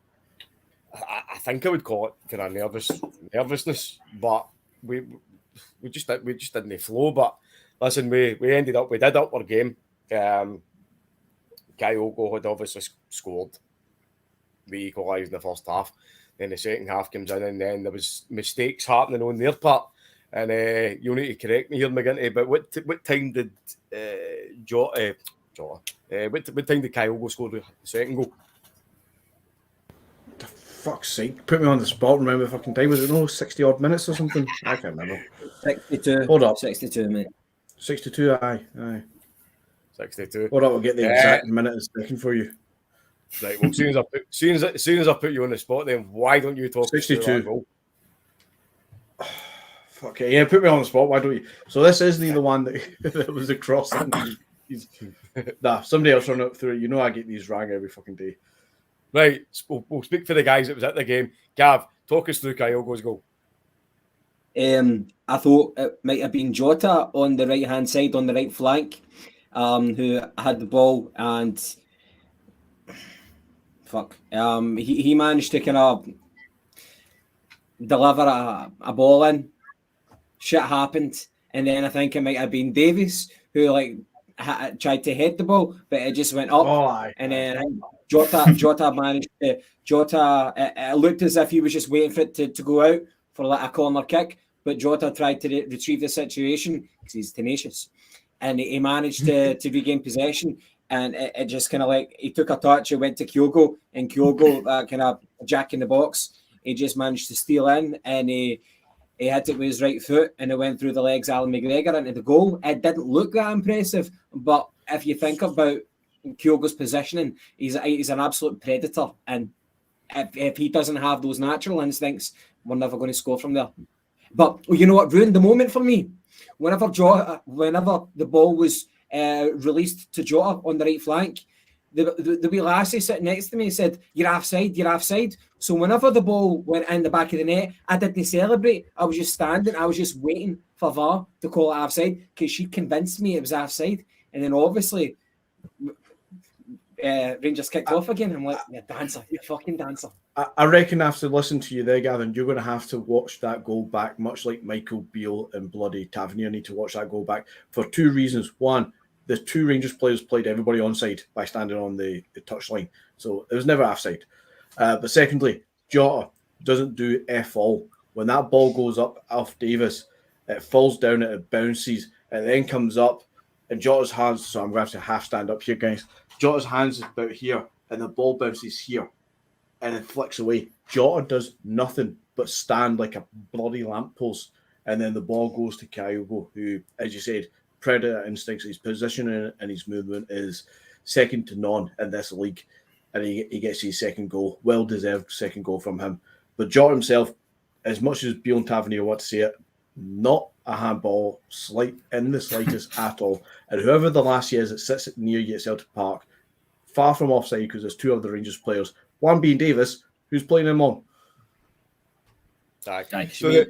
of, I think I would call it kind of nervousness, but we just didn't flow. But listen, we did up our game. Kyogo had obviously scored. We equalised in the first half. Then the second half comes in, and then there was mistakes happening on their part. And you'll need to correct me here, McGinty, but what time did what time did Kyogo score the second goal? The fuck's sake. Put me on the spot. Remember the fucking time. Was it 60 odd minutes or something? I can't remember. 62. Hold up. 62, mate. 62, aye. 62. Hold up, I'll get the exact minute and second for you. Right, well, as soon as I put you on the spot, then why don't you talk 62. Okay, yeah, put me on the spot. Why don't you? So this isn't the one that was a crossing. Nah, somebody else run it through. I get these wrong every fucking day. Right, we'll speak for the guys that was at the game. Gav, talk us through Kyogo's goal. I thought it might have been Jota on the right-hand side, on the right flank, who had the ball, and he managed to kind of deliver a ball in shit happened. And then I think it might have been Davies who like tried to head the ball, but it just went up. And then Jota managed to it looked as if he was just waiting for it to go out for like a corner kick, but Jota tried to retrieve the situation because he's tenacious, and he managed to regain possession. And it just kind of like he took a touch, it went to Kyogo, and Kyogo kind of jack in the box. He just managed to steal in, and he hit it with his right foot, and it went through the legs of Alan McGregor into the goal. It didn't look that impressive, but if you think about Kyogo's positioning, he's an absolute predator, and if he doesn't have those natural instincts, we're never going to score from there. But you know what ruined the moment for me? Whenever the ball was released to Jota on the right flank, the wee lassie sitting next to me said, you're offside. So whenever the ball went in the back of the net, I didn't celebrate. I was just standing. I was just waiting for VAR to call it offside because she convinced me it was offside. And then obviously Rangers kicked off again. I'm like, you're fucking dancer. I reckon after listening to you there, Gavin, you're going to have to watch that goal back, much like Michael Beale and bloody Tavernier need to watch that goal back for two reasons. One, the two Rangers players played everybody onside by standing on the touchline. So it was never offside. But secondly, Jota doesn't do F all. When that ball goes up off Davis, it falls down, it bounces, and then comes up, and Jota's hands, so I'm going to have to half stand up here, guys. Jota's hands is about here, and the ball bounces here, and it flicks away. Jota does nothing but stand like a bloody lamppost, and then the ball goes to Kyogo, who, as you said, predator instincts, his positioning and his movement is second to none in this league, and he gets his second goal, well-deserved second goal from him. But Jota himself, as much as Beale and Tavernier want to say it, not a handball, in the slightest at all. And whoever the lassie is that sits near you at Celtic Park, far from offside because there's two other Rangers players, one being Davis, who's playing him on. I actually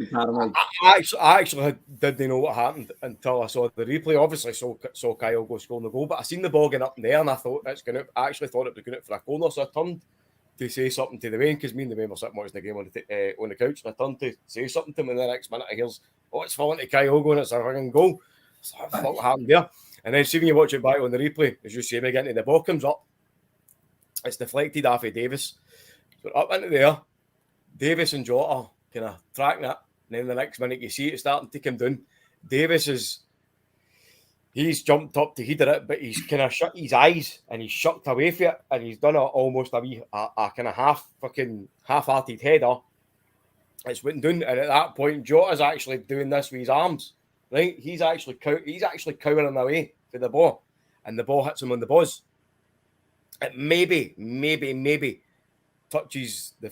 didn't know what happened until I saw the replay. Obviously, saw Kyogo scoring the goal, but I seen the ball getting up in there, and I thought it was going out for a corner. So I turned to say something to the Wayne, because me and the Wayne were sitting watching the game on the couch, and I turned to say something to him, and the next minute I hears, it's falling to Kyogo, and it's a fucking goal. So I thought what happened there, and then see when you watch it back on the replay, as you see me getting to the ball comes up, it's deflected off of Davis, so up into there, Davis and Jota kind of tracking it, and then the next minute you see it starting to come down. Davis he's jumped up to head it, but he's kind of shut his eyes and he's shucked away from it, and he's done almost a kind of half-hearted header. It's went down, and at that point, Jota's actually doing this with his arms, right? He's actually cowering away for the ball, and the ball hits him on the buzz. It maybe touches the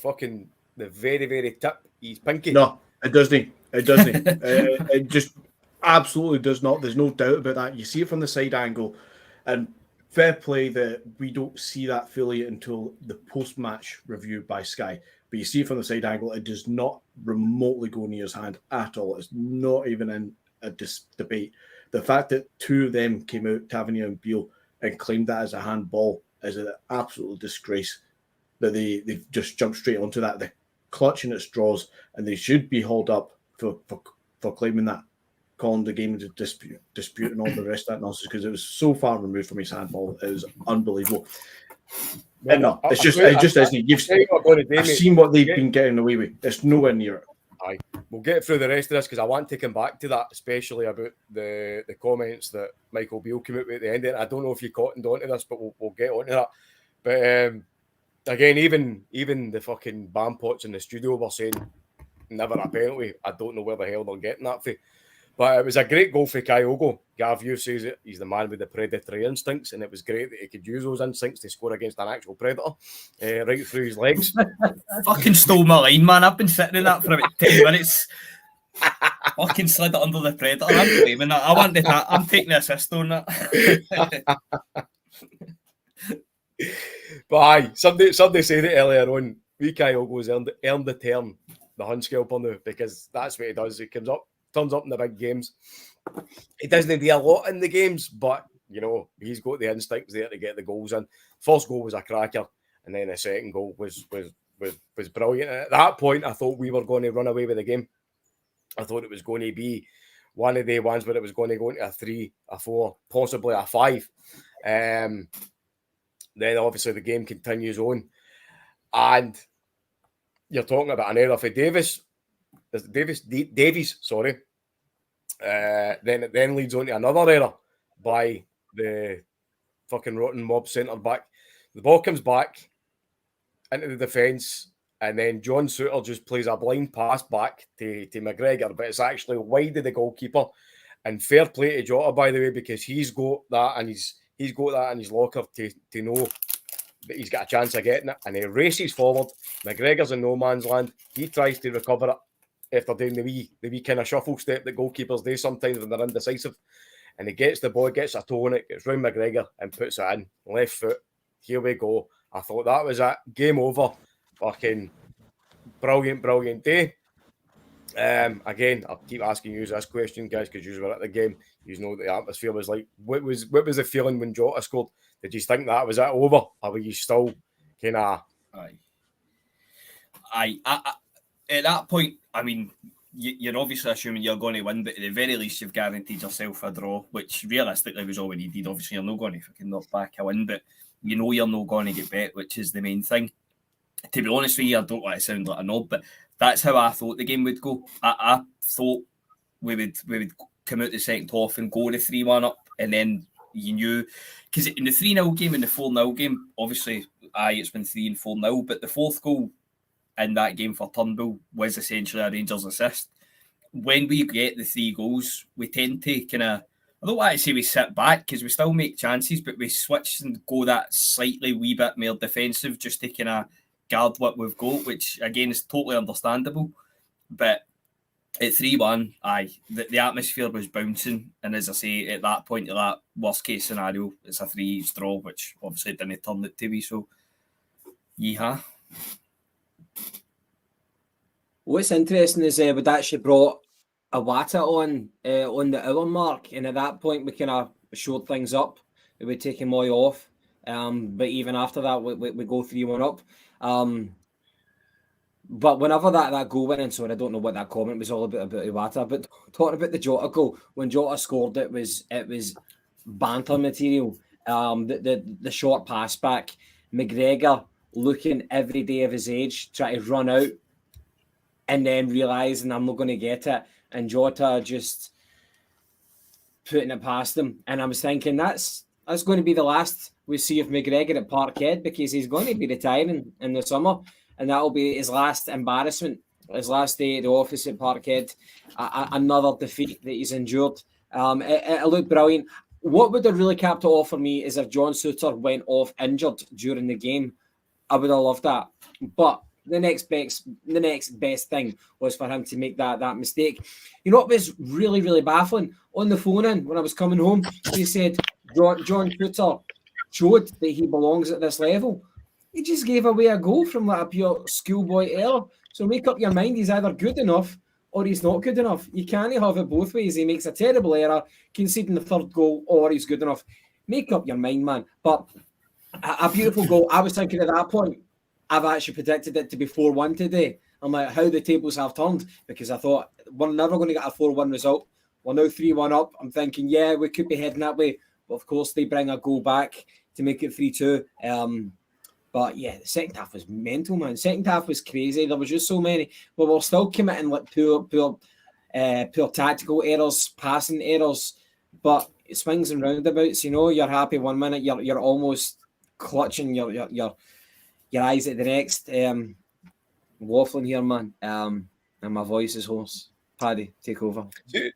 very, very tip. He's pinky. No, it doesn't. It just absolutely does not. There's no doubt about that. You see it from the side angle, and fair play that we don't see that fully until the post-match review by Sky. But you see it from the side angle, it does not remotely go near his hand at all. It's not even in a debate. The fact that two of them came out, Tavernier and Beale, and claimed that as a handball is an absolute disgrace. That they've just jumped straight onto that. They're clutching at straws, and they should be hauled up for claiming that, calling the game into dispute and all the rest of that nonsense, because it was so far removed from his handball. It was unbelievable. No, it's just isn't. I've seen what they've been getting away with. It's nowhere near it. Aye, we'll get through the rest of this because I want to come back to that, especially about the comments that Michael Beale came out with at the end. I don't know if you caught onto this, but we'll get onto that. But again, even the fucking bampots in the studio were saying never a penalty. I don't know where the hell they're getting that for. But it was a great goal for Kyogo. Gav, you says it. He's the man with the predatory instincts, and it was great that he could use those instincts to score against an actual predator right through his legs. Fucking stole my line, man. I've been sitting in that for about 10 minutes. Fucking slid it under the predator. I'm blaming that. I want that. I'm taking the assist on that. But aye, somebody said it earlier on. Kyogo's earned the term the Hunskelper now, because that's what he does. He turns up in the big games. He doesn't do a lot in the games, but he's got the instincts there to get the goals in. First goal was a cracker, and then the second goal was brilliant. And at that point, I thought we were going to run away with the game. I thought it was going to be one of the ones where it was going to go into a 3, a 4, possibly a 5. Then obviously the game continues on, and you're talking about an error for Davies, sorry. Then it then leads on to another error by the fucking rotten mob centre back. The ball comes back into the defence, and then John Souttar just plays a blind pass back to McGregor, but it's actually wide of the goalkeeper. And fair play to Jota, by the way, because he's got that in his locker to know that he's got a chance of getting it, and he races forward. McGregor's in no man's land. He tries to recover it after doing the wee kind of shuffle step that goalkeepers do sometimes when they're indecisive. And he gets the ball, gets a toe on it, gets round McGregor and puts it in. Left foot. Here we go. I thought that was it. Game over. Fucking brilliant day. Again, I'll keep asking you this question, guys, because you were at the game. You know what the atmosphere was like. What was the feeling when Jota scored? Did you think that was it over, or were you still kind of? Aye. At that point, I mean, you're obviously assuming you're going to win, but at the very least, you've guaranteed yourself a draw, which realistically was all we needed. Obviously, you're not going to fucking knock back a win, but you know you're not going to get bet, which is the main thing. To be honest with you, I don't want to sound like a knob, but that's how I thought the game would go. I thought we would come out the second half and go the 3-1 up, and then you knew, because in the 3-0 game and the 4-0 game, obviously, it's been 3 and 4-0, but the fourth goal in that game for Turnbull was essentially a Rangers assist. When we get the 3 goals, we tend to kind of, I don't want to say we sit back because we still make chances, but we switch and go that slightly wee bit more defensive just to kind of guard what we've got, which again is totally understandable. But at 3-1, the atmosphere was bouncing, and as I say, at that point of that worst case scenario, it's a 3 draw, which obviously didn't turn it to be. So, yeehaw. What's interesting is we'd actually brought Iwata on the hour mark, and at that point we kind of showed things up. We would take Moy off, but even after that we go 3-1 up. But whenever that goal went in, so I don't know what that comment was all about Iwata, but talking about the Jota goal, when Jota scored, it was banter material. The short pass back, McGregor looking every day of his age, trying to run out, and then realising I'm not going to get it, and Jota just putting it past him. And I was thinking that's going to be the last we see of McGregor at Parkhead, because he's going to be retiring in the summer, and that'll be his last embarrassment, his last day at the office at Parkhead. Another defeat that he's endured. It looked brilliant. What would have really capped it off for me is if John Souttar went off injured during the game. I would have loved that. But the next best thing was for him to make that mistake. You know what was really, really baffling? On the phone in when I was coming home, he said John Souttar showed that he belongs at this level. He just gave away a goal from like a pure schoolboy error. So make up your mind, he's either good enough or he's not good enough. You can't have it both ways. He makes a terrible error, conceding the third goal, or he's good enough. Make up your mind, man. But a beautiful goal. I was thinking at that point, I've actually predicted it to be 4-1 today. I'm like, how the tables have turned, because I thought we're never going to get a 4-1 result. We're now 3-1 up. I'm thinking, yeah, we could be heading that way. But of course, they bring a goal back to make it 3-2. But yeah, the second half was mental, man. Second half was crazy. There was just so many. But we're still committing like pure tactical errors, passing errors. But it swings and roundabouts. You know, you're happy 1 minute, you're almost clutching your eyes at the next. Waffling here, man. And my voice is hoarse. Paddy, take over.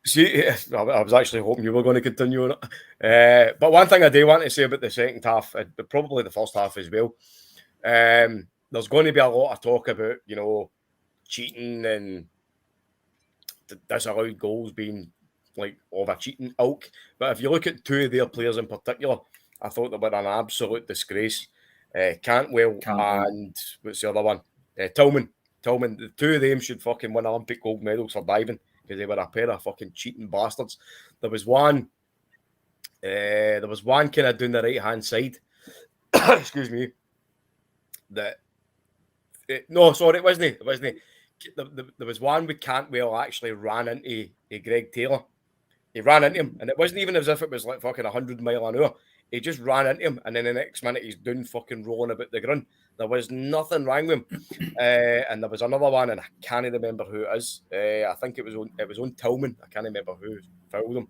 See, I was actually hoping you were going to continue on it. But one thing I do want to say about the second half, probably the first half as well, there's going to be a lot of talk about, you know, cheating and disallowed goals being like of a cheating ilk. But if you look at 2 of their players in particular, I thought they were an absolute disgrace. Cantwell and what's the other one? Tillman. The 2 of them should fucking win Olympic gold medals for diving, because they were a pair of fucking cheating bastards. There was one kind of down the right hand side. Excuse me. It wasn't. there was one with Cantwell actually ran into Greg Taylor. He ran into him, and it wasn't even as if it was like fucking 100 mile an hour. He just ran into him, and then the next minute he's down fucking rolling about the ground. There was nothing wrong with him. And there was another one, and I can't remember who it is. I think it was on Tillman. I can't remember who fouled him.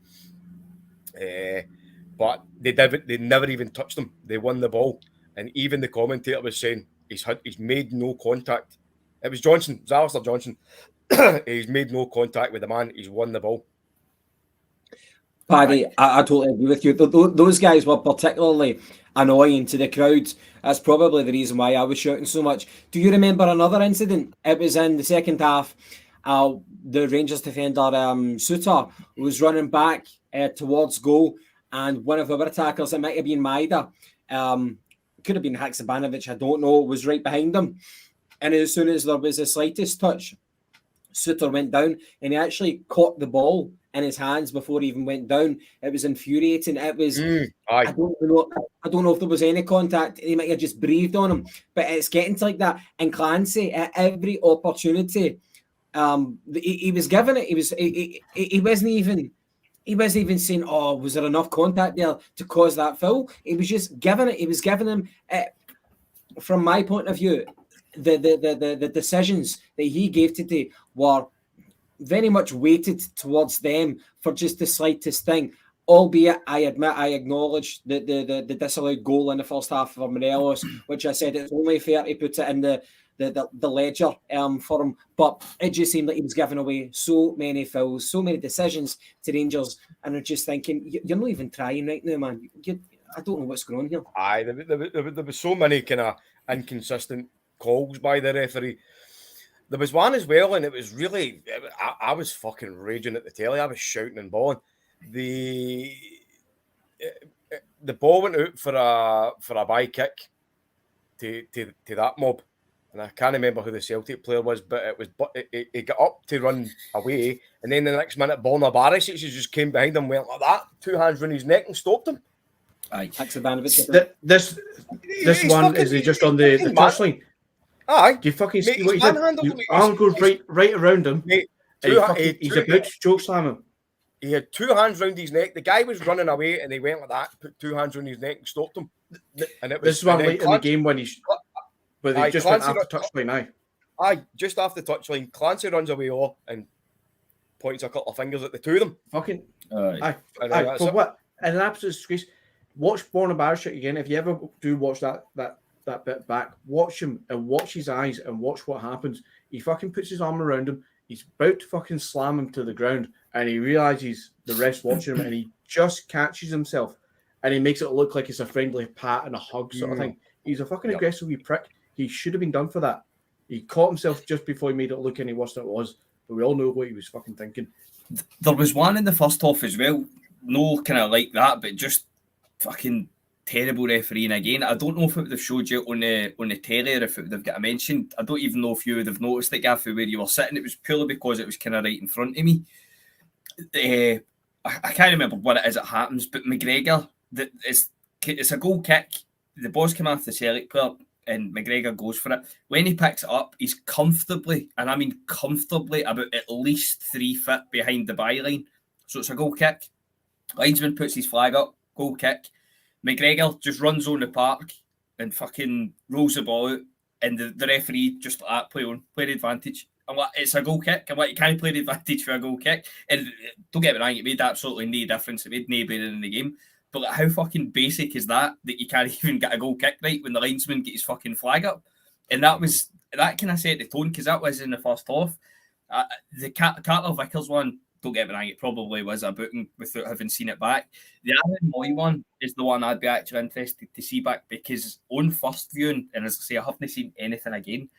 But they never even touched him. They won the ball, and even the commentator was saying he's made no contact. It was Johnson, it was Alistair Johnson. He's made no contact with the man. He's won the ball. Paddy, I totally agree with you. Those guys were particularly annoying to the crowd. That's probably the reason why I was shouting so much. Do you remember another incident? It was in the second half. The Rangers defender, Suter, was running back towards goal, and one of our attackers, it might have been Maida, could have been Haksabanovic, I don't know, was right behind him. And as soon as there was the slightest touch, Suter went down, and he actually caught the ball in his hands before he even went down. It was infuriating. It was. I don't know if there was any contact. He might have just breathed on him, but it's getting to like that. And Clancy, at every opportunity, he was given it. He wasn't even saying, "Oh, was there enough contact there to cause that foul?" He was just giving it. He was giving him. From my point of view, the decisions that he gave today were very much weighted towards them for just the slightest thing. Albeit, I admit, I acknowledge the disallowed goal in the first half for Morelos, which I said it's only fair to put it in the ledger for him. But it just seemed like he was giving away so many fouls, so many decisions to Rangers, and I'm just thinking, you're not even trying right now, man. I don't know what's going on here. Aye, there was so many kind of inconsistent calls by the referee. There was one as well, and it was really, I was fucking raging at the telly. I was shouting and bawling. The ball went out for a by kick to that mob, and I can't remember who the Celtic player was, but he got up to run away, and then the next minute, Borna Barisic just came behind him, went like that, 2 hands around his neck, and stopped him. Aye, this one is he just on the touchline. Aye, do you fucking see what he did? Your arm goes right around him. Mate, he's about to choke slam him. He had 2 hands round his neck. The guy was running away, and he went like that, put 2 hands around his neck, and stopped him. And it was this one late in the game when he just went after touchline. Aye, just after touchline, Clancy runs away and points a couple of fingers at the two of them. Fucking aye. For what? An absolute disgrace. Watch Borna Barisic again. If you ever do watch that bit back, watch him and watch his eyes and watch what happens. He fucking puts his arm around him. He's about to fucking slam him to the ground, and he realizes the rest watching him, and he just catches himself, and he makes it look like it's a friendly pat and a hug sort of thing. He's a fucking aggressive wee prick. He should have been done for that. He caught himself just before he made it look any worse than it was, but we all know what he was fucking thinking. There was one in the first half as well. No kind of like that, but just fucking terrible refereeing again. I don't know if it would have showed you on the telly or if it would have got mentioned. I don't even know if you would have noticed it, Gaffy, where you were sitting. It was purely because it was kind of right in front of me. I can't remember what it is that happens, but McGregor, it's a goal kick. The ball's come off the Celtic player, and McGregor goes for it. When he picks it up, he's comfortably, and I mean comfortably, about at least 3 feet behind the byline. So it's a goal kick. Linesman puts his flag up, goal kick. McGregor just runs on the park and fucking rolls the ball out, and the referee just like that, play the advantage. I'm like, it's a goal kick. I'm like, you can't play the advantage for a goal kick. And don't get me wrong, it made absolutely no difference. It made no bearing in the game. But like, how fucking basic is that you can't even get a goal kick right when the linesman get his fucking flag up? And that kind of set the tone, because that was in the first half. The Carter Vickers one, don't get me wrong, it probably was a booking without having seen it back. The Aaron Moy one is the one I'd be actually interested to see back, because on first viewing, and as I say, I haven't seen anything again,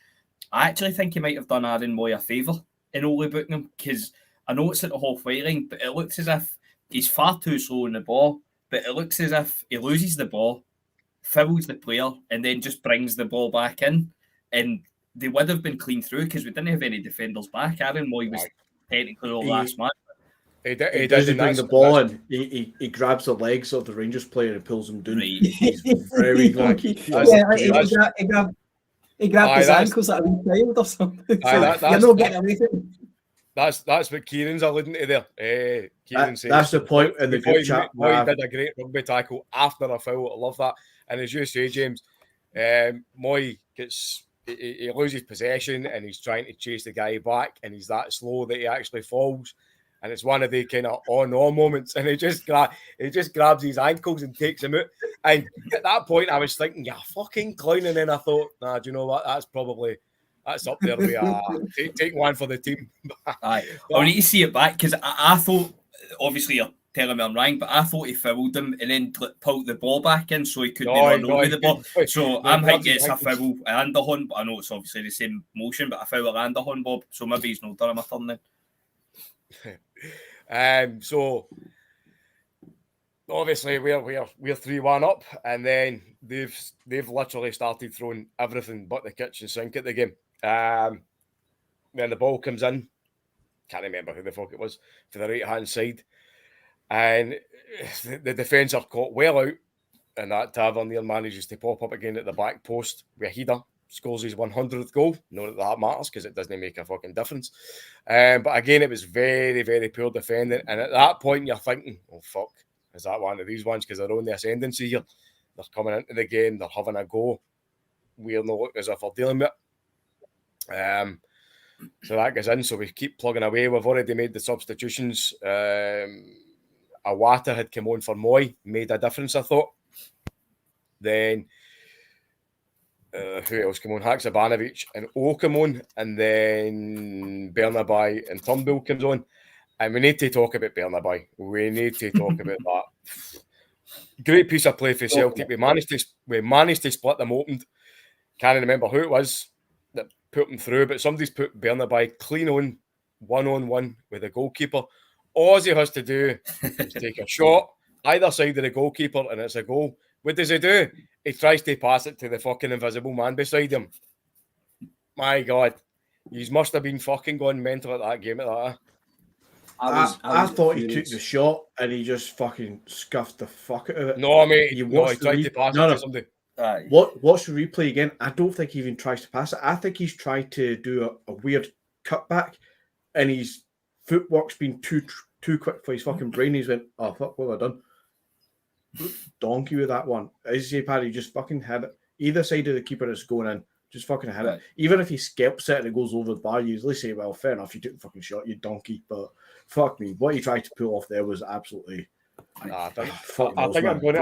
I actually think he might have done Aaron Moy a favour in only booking him, because I know it's at the halfway line, but it looks as if he's far too slow on the ball, but it looks as if he loses the ball, fouls the player, and then just brings the ball back in, and they would have been clean through because we didn't have any defenders back. Aaron Moy was technically all last match. He doesn't bring the ball in. He grabs the legs of the Rangers player and pulls him down. Right. He's very lucky. He grabbed his that's- ankles like a wee child or something. Aye, So you're not getting away with it. That's what Kieran's alluding to there. Kieran says That's the point in the group chat. Moy did a great rugby tackle after a foul. I love that. And as you say, James, Moy he loses possession and he's trying to chase the guy back, and he's that slow that he actually falls. And it's one of the kind of on moments, and he just grabs his ankles and takes him out. And at that point, I was thinking, "Yeah, fucking clown." And then I thought, "Nah, do you know what? That's up there with take one for the team." Aye, I need to see it back because I thought, obviously you're telling me I'm wrong, but I thought he fouled him and then pulled the ball back in so he couldn't run over the ball. So I'm thinking it's a foul and a horn, but I know it's obviously the same motion, but a foul and a horn, Bob. So maybe he's not done him a turn then. So obviously we're 3-1 up, and then they've literally started throwing everything but the kitchen sink at the game. Then the ball comes in, can't remember who the fuck it was, for the right hand side, and the defence are caught well out, and that Tavernier manages to pop up again at the back post where Header scores his 100th goal. Not that matters because it doesn't make a fucking difference. But again, it was very, very poor defending. And at that point, you're thinking, oh, fuck, is that one of these ones? Because they're on the ascendancy here. They're coming into the game. They're having a go. We're not looking as if we're dealing with it. So that goes in. So we keep plugging away. We've already made the substitutions. Awata had come on for Moy. Made a difference, I thought. Then who else came on? Haksabanovic and O came on, and then Bernaby and Turnbull comes on. And we need to talk about Bernaby. We need to talk about that. Great piece of play for Celtic. We managed to split them open. Can't remember who it was that put them through, but somebody's put Bernaby clean on one with the goalkeeper. All he has to do is take a shot either side of the goalkeeper, and it's a goal. What does he do? He tries to pass it to the fucking invisible man beside him. My God. He must have been fucking going mental at that game. I thought he took the shot and he just fucking scuffed the fuck out of it. No, mate. He tried to pass it to somebody. Watch the replay again. I don't think he even tries to pass it. I think he's tried to do a weird cutback, and his footwork's been too quick for his fucking brain. He's went, oh, fuck, what have I done? Donkey with that one. As you say, Paddy, just fucking hit it. Either side of the keeper that's going in, just fucking hit it. Even if he scalps it and it goes over the bar, you usually say, well, fair enough, you took the fucking shot, you donkey. But fuck me, what he tried to pull off there was absolutely. I think I'm going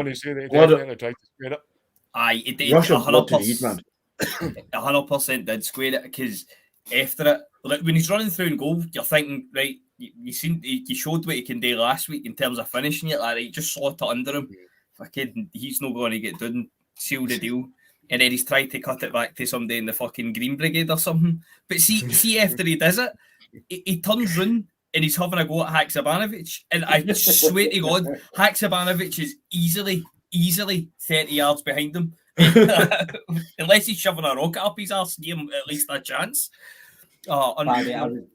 to say that he definitely tried to square it. Aye, it did. Russian blood to the heat, man. 100% did square it, because after it, like when he's running through and goal, you're thinking, right, you showed what he can do last week in terms of finishing it. Like, right, just slot it under him. Fucking, he's not going to get done. Seal the deal. And then he's tried to cut it back to somebody in the fucking Green Brigade or something. But see after he does it, he turns round and he's having a go at Haksabanovic. And I swear to God, Haksabanovic is easily 30 yards behind him. Unless he's shoving a rocket up his arse, give him at least a chance. Fucking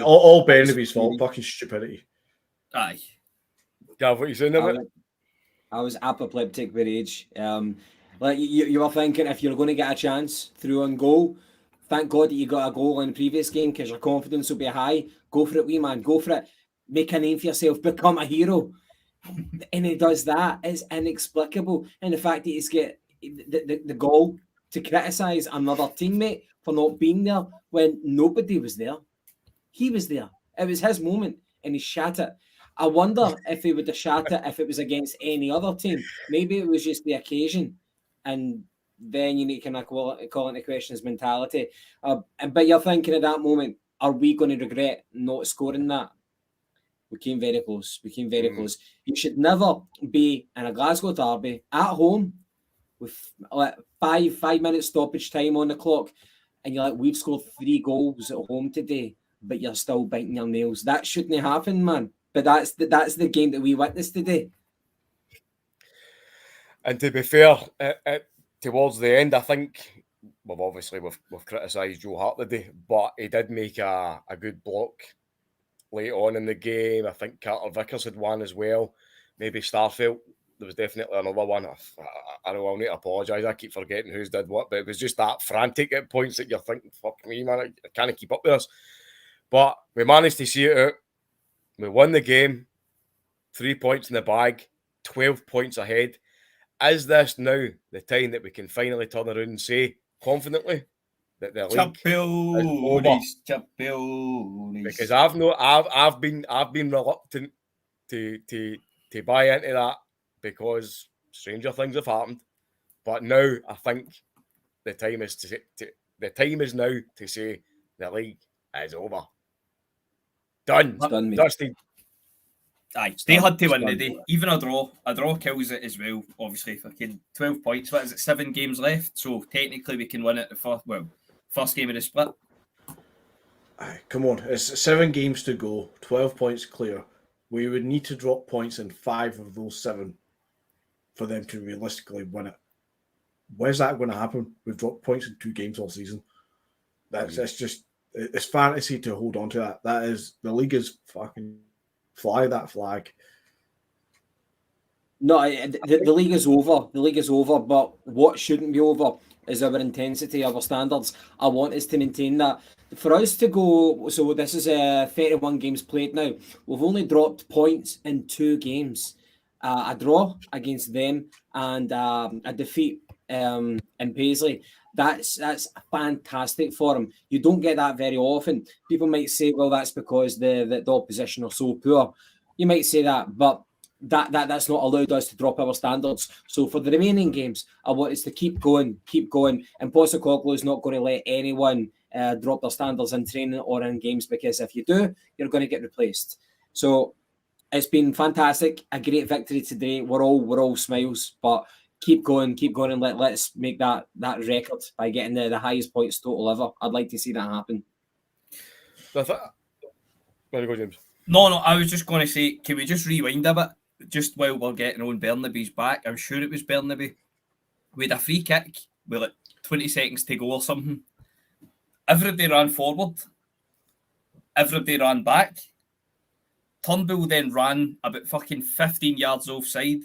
all Bernaby's fault. Fucking stupidity. Aye. Gav, what you saying about it? I was apoplectic with rage. Like you were thinking, if you're going to get a chance through on goal, thank God that you got a goal in the previous game because your confidence will be high. Go for it, wee man. Go for it. Make a name for yourself. Become a hero. And he does that. It's inexplicable. And the fact that he's get the goal to criticise another teammate for not being there when nobody was there. He was there. It was his moment and he shat it. I wonder if he would have shat it if it was against any other team. Maybe it was just the occasion. And then you need to kind of call into question his mentality. But you're thinking at that moment, are we going to regret not scoring that? We came very close. Close. You should never be in a Glasgow derby at home with like 5 minutes stoppage time on the clock, and you're like, we've scored 3 goals at home today, but you're still biting your nails. That shouldn't happen, man. But that's the game that we witnessed today. And to be fair, towards the end, I think we've criticised Joe Hart today, but he did make a good block late on in the game. I think Carter Vickers had one as well. Maybe Starfelt there was definitely another one. I know I'll need to apologise. I keep forgetting who's did what, but it was just that frantic at points that you're thinking, fuck me, man, I can't keep up with us. But we managed to see it out. We won the game, 3 points in the bag, 12 points ahead. Is this now the time that we can finally turn around and say confidently that the league is over? Champions. Because I've been reluctant to buy into that because stranger things have happened. But now I think the time is now to say the league is over. Done. Dusty. Aye, they had to win today. Even a draw kills it as well. Obviously, fucking 12 points. What is it? 7 games left. So technically, we can win it first game of the split. Aye, come on, it's 7 games to go, 12 points clear. We would need to drop points in 5 of those 7 for them to realistically win it. Where's that going to happen? We've dropped points in 2 games all season. It's fantasy to hold on to that. That is, the league is fucking fly that flag. No, the league is over. The league is over, but what shouldn't be over is our intensity, our standards. I want us to maintain that. For us to go, so this is 31 games played now. We've only dropped points in 2 games. A draw against them and a defeat in Paisley. That's fantastic for him. You don't get that very often. People might say, well, that's because the opposition are so poor. You might say that, but that's not allowed us to drop our standards. So for the remaining games, I want us to keep going. And Postecoglou is not going to let anyone drop their standards in training or in games, because if you do, you're going to get replaced. So it's been fantastic, a great victory today. We're all smiles, but keep going, and let's make that record by getting the highest points total ever. I'd like to see that happen. Where do you go, James? No, I was just going to say, can we just rewind a bit? Just while we're getting on Burnaby's back, I'm sure it was Burnaby. We had a free kick with like 20 seconds to go or something. Everybody ran forward. Everybody ran back. Turnbull then ran about fucking 15 yards offside,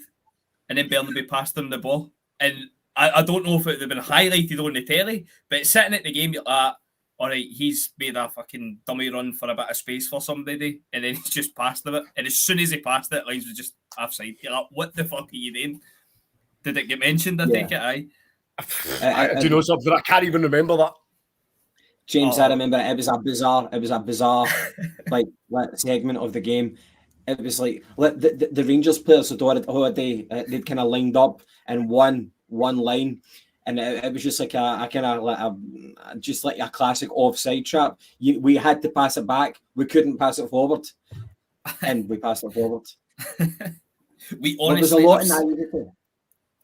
and then Burnaby passed him the ball. And I don't know if it would have been highlighted on the telly, but it's sitting at the game, you're like, all right, he's made a fucking dummy run for a bit of space for somebody, and then he's just passed him it. And as soon as he passed it, lines was just offside. You're like, what the fuck are you doing? Did it get mentioned? I think it, aye. Do you know something? I can't even remember that. James, I remember it was a bizarre like segment of the game. It was like the Rangers players they'd kind of lined up in one line, and it was just like a kind of like a classic offside trap. We had to pass it back. We couldn't pass it forward, and we passed it forward. We honestly, there's a lot in that.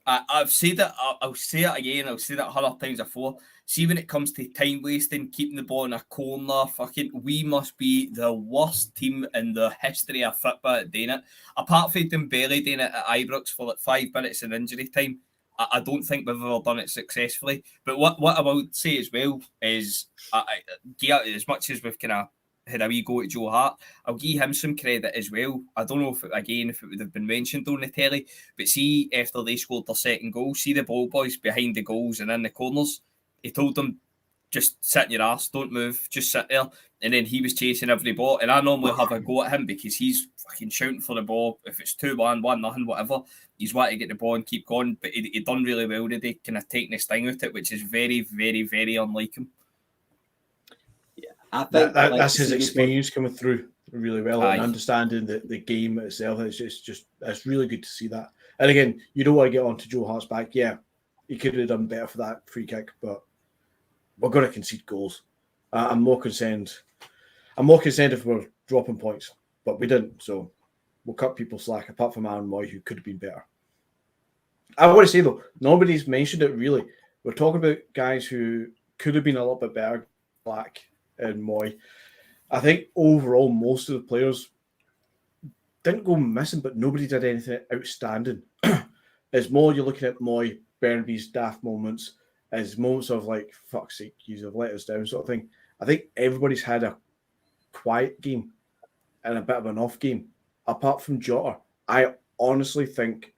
I've said it. I'll say it again. I'll say that 100 times before. See, when it comes to time wasting, keeping the ball in a corner, we must be the worst team in the history of football at doing it. Apart from them barely doing it at Ibrox for like 5 minutes in injury time, I don't think we've ever done it successfully. But what I will say as well is, as much as we've kind of had a wee go at Joe Hart, I'll give him some credit as well. I don't know if it would have been mentioned on the telly, but see, after they scored their second goal, see the ball boys behind the goals and in the corners, he told them, just sit in your ass, don't move, just sit there. And then he was chasing every ball, and I normally have a go at him because he's fucking shouting for the ball. If it's 2-1, 1-0, whatever, he's wanting to get the ball and keep going. But he done really well today, kind of taking his sting out it, which is very, very, very unlike him. I think that's his experience coming through really well. Aye. And understanding the game itself. It's really good to see that. And again, you don't want to get on to Joe Hart's back. Yeah, he could have done better for that free kick, but we're going to concede goals. I'm more concerned if we're dropping points, but we didn't. So we'll cut people slack, apart from Aaron Moy, who could have been better. I want to say, though, nobody's mentioned it really. We're talking about guys who could have been a little bit better, Black and Moy. I think overall, most of the players didn't go missing, but nobody did anything outstanding. It's more you're looking at Moy, Burnaby's daft moments, as moments of like, fuck's sake, you have let us down sort of thing. I think everybody's had a quiet game and a bit of an off game, apart from Jota. I honestly think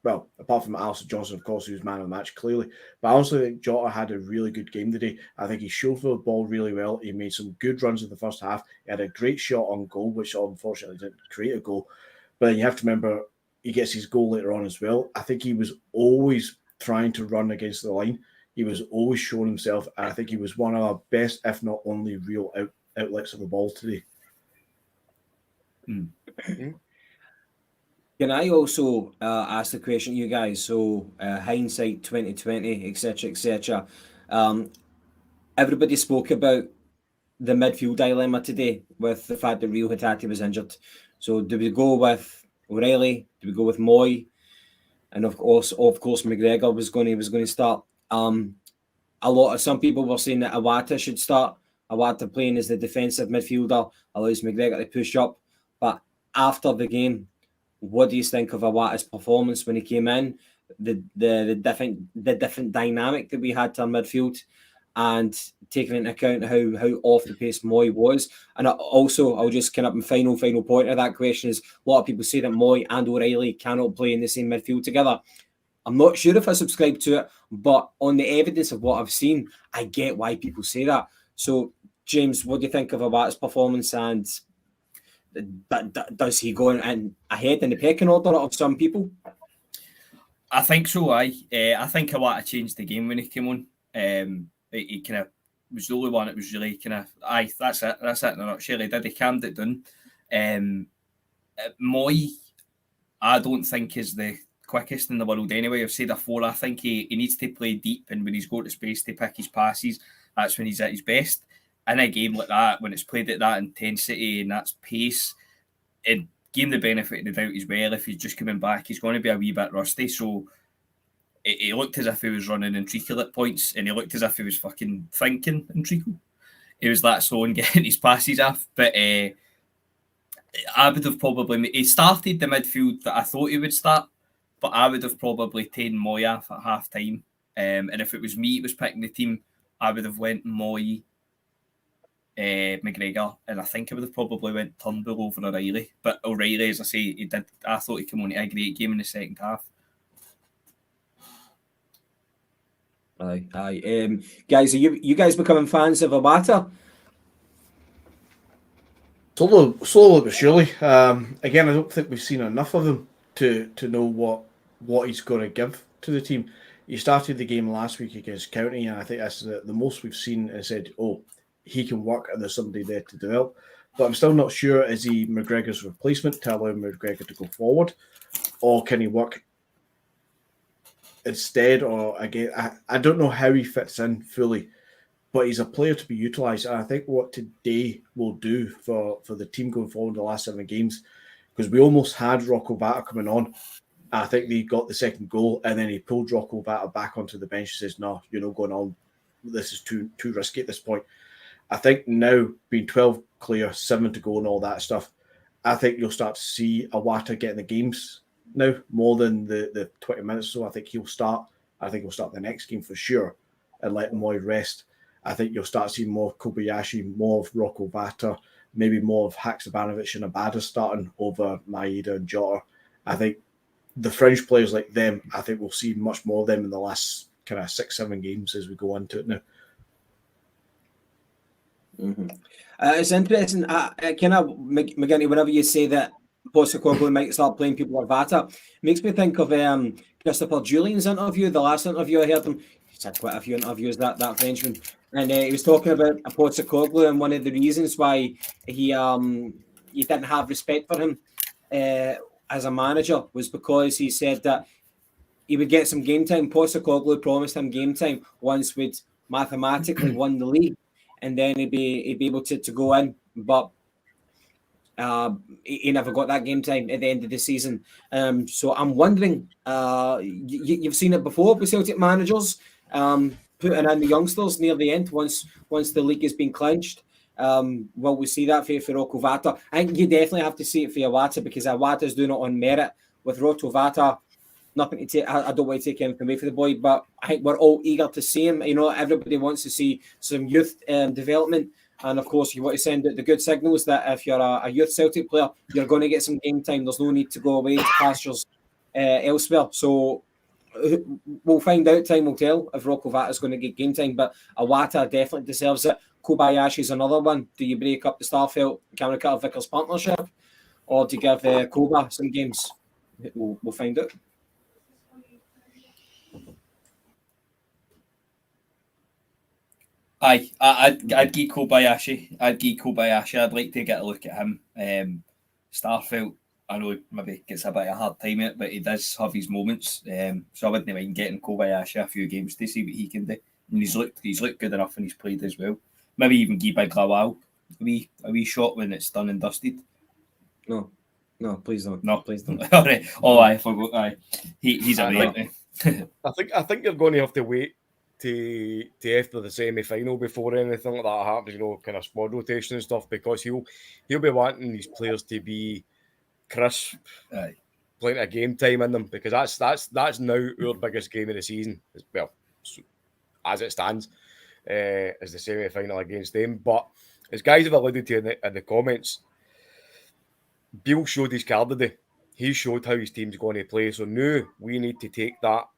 well, apart from Alistair Johnson, of course, who's man of the match, clearly. But I also think Jota had a really good game today. I think he chauffeured the ball really well. He made some good runs in the first half. He had a great shot on goal, which unfortunately didn't create a goal. But then you have to remember, he gets his goal later on as well. I think he was always trying to run against the line. He was always showing himself. And I think he was one of our best, if not only, real outlets of the ball today. Can I also ask the question, you guys? So hindsight 2020, etc., etc. Everybody spoke about the midfield dilemma today with the fact that Rio Hatate was injured. So do we go with O'Reilly? Do we go with Moy? And of course, McGregor was going to start. Some people were saying that Iwata should start. Iwata playing as the defensive midfielder allows McGregor to push up. But after the game, what do you think of Iwata's performance when he came in? The different dynamic that we had to our midfield, and taking into account how off the pace Moy was. And also, I'll just kind of final point of that question is, a lot of people say that Moy and O'Reilly cannot play in the same midfield together. I'm not sure if I subscribe to it, but on the evidence of what I've seen, I get why people say that. So, James, what do you think of Iwata's performance, and does he go in ahead in the pecking order of some people? I think so. I think Iwata changed the game when he came on. He kind of was the only one that was really kind of, that's it in a nutshell. He calmed it down. Moy, I don't think is the quickest in the world anyway. I've said before, I think he needs to play deep, and when he's got the space to pick his passes, that's when he's at his best. In a game like that, when it's played at that intensity and that pace, and give him the benefit of the doubt as well. If he's just coming back, he's going to be a wee bit rusty. So it looked as if he was running in treacle at points, and he looked as if he was fucking thinking in treacle. He was that slow in getting his passes off. But I would have probably... He started the midfield that I thought he would start, but I would have probably taken Moy off at half-time. And if it was me that was picking the team, I would have went Moy, McGregor, and I think I would have probably went Turnbull over O'Reilly. But O'Reilly, as I say, I thought he came on to a great game in the second half. Aye. Guys, are you guys becoming fans of Iwata? Slowly but surely. Again, I don't think we've seen enough of him to know what he's going to give to the team. He started the game last week against County, and I think that's the most we've seen, and said, oh, he can work and there's somebody there to develop. But I'm still not sure, is he McGregor's replacement to allow McGregor to go forward, or can he work instead? Or again, I don't know how he fits in fully, but he's a player to be utilised. And I think what today will do for the team going forward in the last 7 games, because we almost had Rocco Vata coming on. I think he got the second goal, and then he pulled Rocco Vata back onto the bench and says, no, you're not going on. This is too risky at this point. I think now, being 12 clear, 7 to go and all that stuff, I think you'll start to see Iwata getting the games now more than the 20 minutes. So I think he'll start. I think he'll start the next game for sure and let Moy rest. I think you'll start seeing more Kobayashi, more of Rocco Vata, maybe more of Haksabanovic and Abada starting over Maeda and Jota. I think the French players like them, I think we'll see much more of them in the last kind of 6-7 games as we go into it now. Mm-hmm. It's interesting. McGinty, whenever you say that Postecoglou might start playing people like Vata, makes me think of Christopher Julian's interview, the last interview I heard him. He's had quite a few interviews, that Frenchman, and he was talking about Postecoglou, and one of the reasons why he didn't have respect for him as a manager was because he said that he would get some game time. Postecoglou promised him game time once we'd mathematically won the league, and then he'd be able to go in, but he never got that game time at the end of the season. So I'm wondering, you've seen it before with Celtic managers putting in the youngsters near the end once the league has been clinched. Will we see that for Rocco Vata? I think you definitely have to see it for Iwata, because Iwata's doing it on merit. With Rocco Vata, nothing to take. I don't want to take anything away from the boy, but I think we're all eager to see him. You know, everybody wants to see some youth development, and of course, you want to send out the good signals that if you're a youth Celtic player, you're going to get some game time. There's no need to go away to pastures elsewhere. So we'll find out. Time will tell if Rocco Vata is going to get game time. But Awata definitely deserves it. Kobayashi is another one. Do you break up the Starfelt, Cameron Carter Vickers partnership, or do you give Koba some games? We'll find out. I'd give Kobayashi. I'd like to get a look at him. Starfelt, I know he maybe gets a bit of a hard time at it, but he does have his moments. So I wouldn't mind getting Kobayashi a few games to see what he can do. And he's looked good enough and he's played as well. Maybe even give Big Lawal a wee shot when it's done and dusted. No, please don't. No, please don't. All right. Oh, I forgot. Aye, he's a mate. I think you're going to have to wait to after the semi-final before anything like that happens. You know, kind of squad rotation and stuff, because he'll be wanting these players to be crisp, playing a game time in them, because that's now our biggest game of the season. Well, as it stands, as the semi-final against them. But as guys have alluded to in the comments, Beale showed his card today. He showed how his team's going to play. So now we need to take that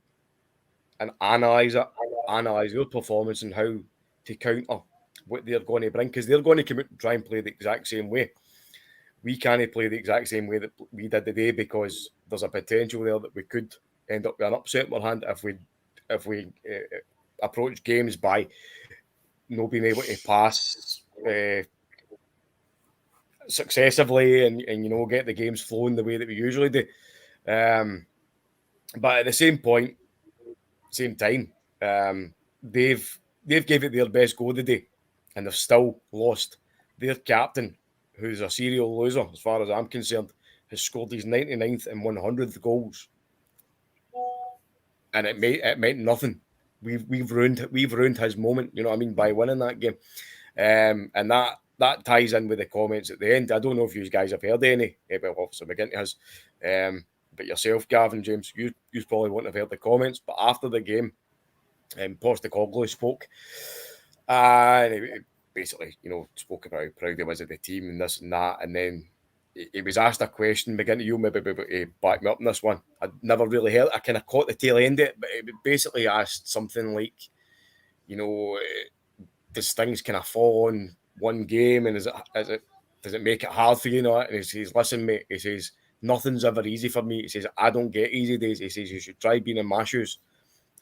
and analyse their performance and how to counter what they're going to bring, because they're going to come out and try and play the exact same way. We can't play the exact same way that we did today, because there's a potential there that we could end up with an upset in our hand if we approach games by not being able to pass successively and you know, get the games flowing the way that we usually do. But at the same time, they've gave it their best go today, and they've still lost. Their captain, who's a serial loser as far as I'm concerned, has scored his 99th and 100th goals, and it meant nothing. We've ruined his moment, you know what I mean, by winning that game. And that ties in with the comments at the end. I don't know if you guys have heard any. Well, obviously McGinty has. But yourself, Gavin, James, you probably wouldn't have heard the comments. But after the game, Postecoglou spoke. And he basically, you know, spoke about how proud he was of the team and this and that. And then he was asked a question. McGinty, you maybe be able to back me up on this one. I'd never really heard. I kind of caught the tail end of it, but it basically asked something like, you know, does things kind of fall on one game, and does it make it hard for you? You know? And he says, listen, mate, he says, nothing's ever easy for me. He says, I don't get easy days. He says, you should try being in my shoes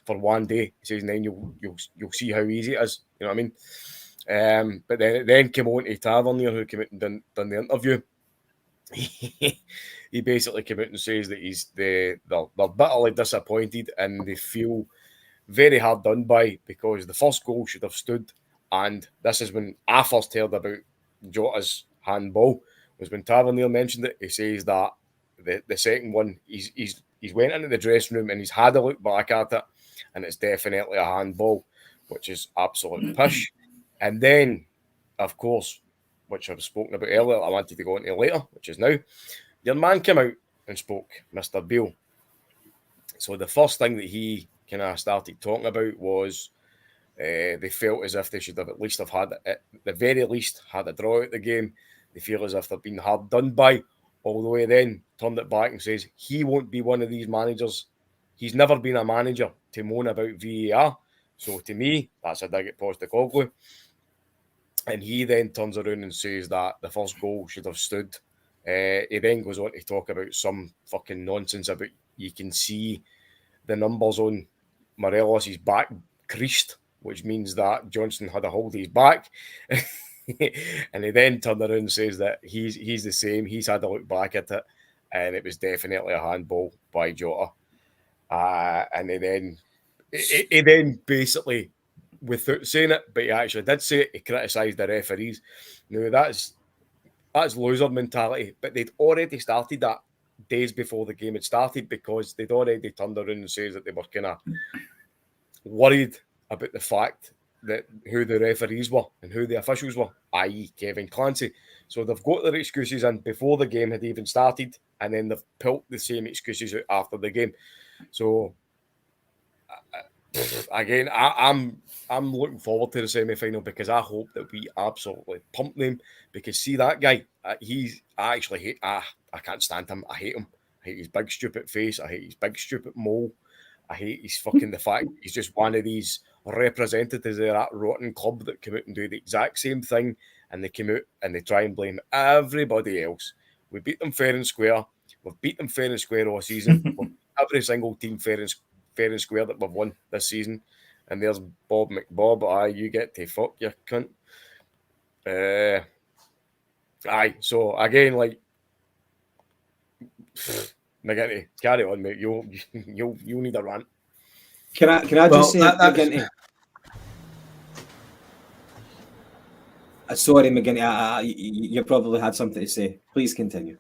for one day. He says, and then you'll see how easy it is. You know what I mean? But then came on to Tavernier, who came out and done the interview. He basically came out and says that they're bitterly disappointed and they feel very hard done by, because the first goal should have stood. And this is when I first heard about Jota's handball, was when Tavernier mentioned it. He says that the second one, he's went into the dressing room and he's had a look back at it, and it's definitely a handball, which is absolute pish. And then, of course, which I've spoken about earlier, I wanted to go into later, which is now, your man came out and spoke, Mr. Beale. So the first thing that he kind of started talking about was they felt as if they should have at least have had, at the very least, had a draw at the game. They feel as if they've been hard done by, although he then turned it back and says he won't be one of these managers. He's never been a manager to moan about VAR. So to me, that's a dig at Postecoglou. And he then turns around and says that the first goal should have stood. He then goes on to talk about some fucking nonsense about you can see the numbers on Morelos' back creased, which means that Johnson had a hold of his back. And he then turned around and says that he's the same. He's had a look back at it, and it was definitely a handball by Jota. And he then basically, without saying it, but he actually did say it, he criticised the referees. Now that's loser mentality, but they'd already started that days before the game had started, because they'd already turned around and said that they were kind of worried about the fact that who the referees were and who the officials were, i.e. Kevin Clancy. So they've got their excuses in before the game had even started, and then they've pulled the same excuses out after the game. So again, I'm looking forward to the semi-final, because I hope that we absolutely pump them. Because see that guy, I can't stand him. I hate him. hate his big stupid face. I hate his big stupid mole. I hate his fucking the fact he's just one of these representatives of that rotten club that come out and do the exact same thing, and they come out and they try and blame everybody else. We beat them fair and square. We've beat them fair and square all season. We've beat every single team fair and square that we've won this season. And there's Bob McBob. Aye, you get to fuck your cunt. Aye. So again, like, McGinty, carry on, mate. You'll need a rant. Can I just say, McGinty? Sorry, McGinty. You probably had something to say. Please continue.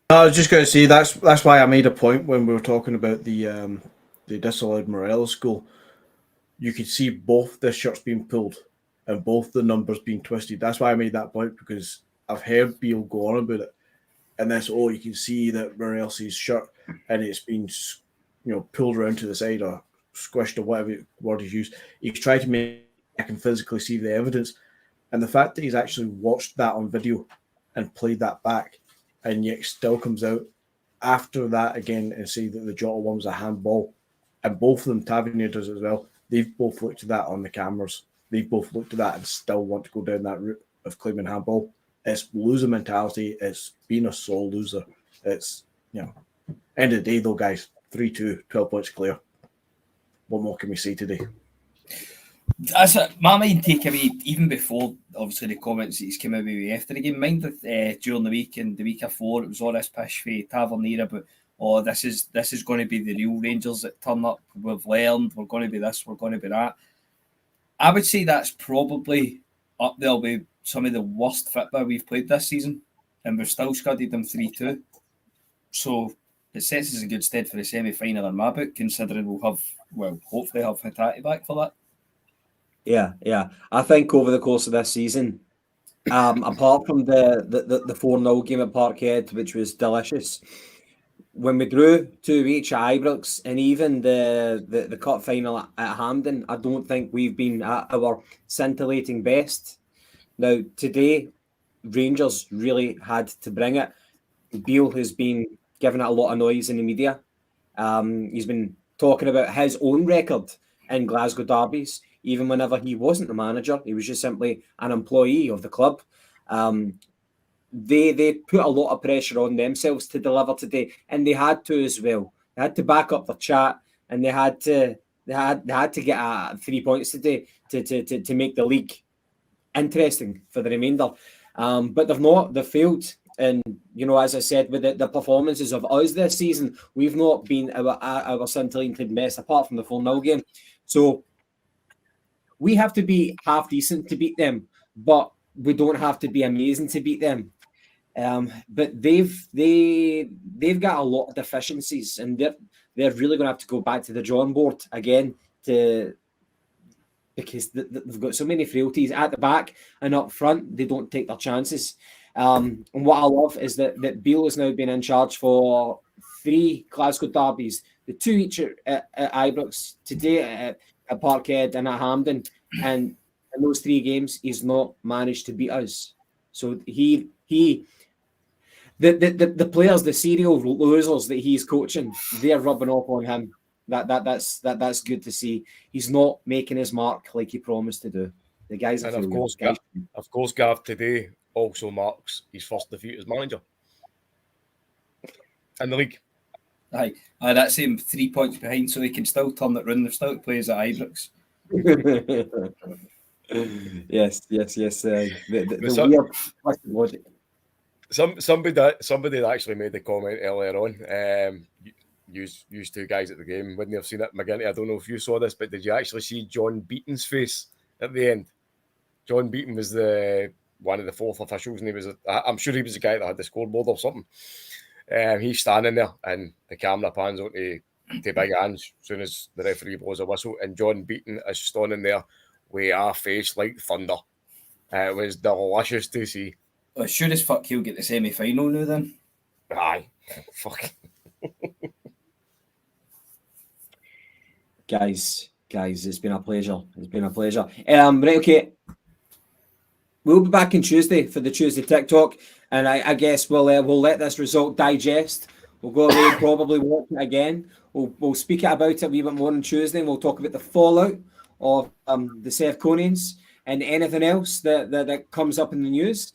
I was just going to say that's why I made a point when we were talking about the disallowed Morelos goal. You could see both the shirts being pulled and both the numbers being twisted. That's why I made that point, because I've heard Beale go on about it. And that's, you can see that Morelos' shirt and it's been, pulled around to the side or squished or whatever word he's used. He's tried to make I can physically see the evidence. And the fact that he's actually watched that on video and played that back, and yet still comes out after that again and say that the Jota one was a handball, and both of them, Tavernier does it as well. They've both looked at that on the cameras. They've both looked at that and still want to go down that route of claiming handball. It's loser mentality. It's being a sole loser. It's, end of the day though, guys, 3-2, 12 points clear. What more can we say today? That's my main takeaway, even before obviously the comments that he's come out with after the game. Mind that during the week and the week before, it was all this pish for Tavernier about, this is going to be the real Rangers that turn up. We've learned, we're going to be this, we're going to be that. I would say that's probably up there with some of the worst football we've played this season, and we've still scudded them 3-2. So it sets us in good stead for the semi-final in my book, considering hopefully have Hatate back for that. Yeah. I think over the course of this season, apart from the 4-0 game at Parkhead, which was delicious, when we drew 2 each at Ibrox and even the cup final at Hampden, I don't think we've been at our scintillating best. Now, today, Rangers really had to bring it. Beale has been giving it a lot of noise in the media. He's been talking about his own record in Glasgow derbies. Even whenever he wasn't the manager, he was just simply an employee of the club. They put a lot of pressure on themselves to deliver today, and they had to as well. They had to back up their chat, and they had to get 3 points today to make the league interesting for the remainder. But they've not. They've failed. And, as I said, with the performances of us this season, we've not been our scintillating best apart from the 4-0 game. So we have to be half decent to beat them, but we don't have to be amazing to beat them. But they've got a lot of deficiencies, and they're really going to have to go back to the drawing board again because they've got so many frailties at the back and up front. They don't take their chances. And what I love is that Beale has now been in charge for 3 Glasgow derbies, the 2 each at Ibrox, today at Parkhead and at Hampden, and in those 3 games he's not managed to beat us. So the players, the serial losers that he's coaching, they're rubbing off on him. That's good to see. He's not making his mark like he promised to do. The guys, and of course, Gav today also marks his first defeat as manager in the league. Aye, that's him 3 points behind, so he can still turn it round. They're still plays at Ibrox. Yes. The weird logic. Somebody actually made the comment earlier on. Used 2 guys at the game. Wouldn't have seen it, McGinty. I don't know if you saw this, but did you actually see John Beaton's face at the end? John Beaton was one of the 4th officials, and I'm sure he was the guy that had the scoreboard or something. He's standing there, and the camera pans on to Big Ange as soon as the referee blows a whistle, and John Beaton is standing there with a face like thunder. It was delicious to see. Well, sure as fuck he'll get the semi-final now then. Aye. Fuck. Guys, it's been a pleasure. Right, okay. we'll be back on Tuesday for the Tuesday TikTok, and I guess we'll let this result digest. We'll go away and probably watch it again. We'll speak about it a wee bit more on Tuesday, and we'll talk about the fallout of the Sevconians and anything else that comes up in the news.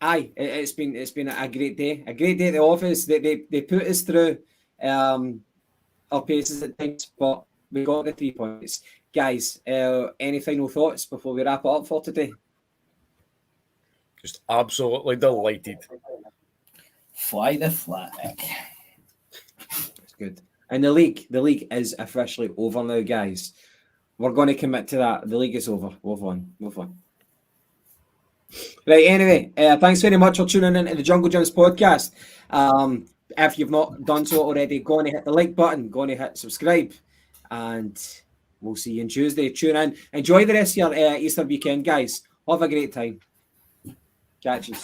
It's been a great day at the office. They put us through our paces at times, but we got the 3 points. Guys, any final thoughts before we wrap it up for today? Just absolutely delighted. Fly the flag. That's good. And the league is officially over now, guys. We're going to commit to that. The league is over. Move on. Right, anyway, thanks very much for tuning in to the Jungle Gyms podcast. If you've not done so already, go on and hit the like button, go on and hit subscribe, and we'll see you on Tuesday. Tune in. Enjoy the rest of your Easter weekend, guys. Have a great time. Catch you.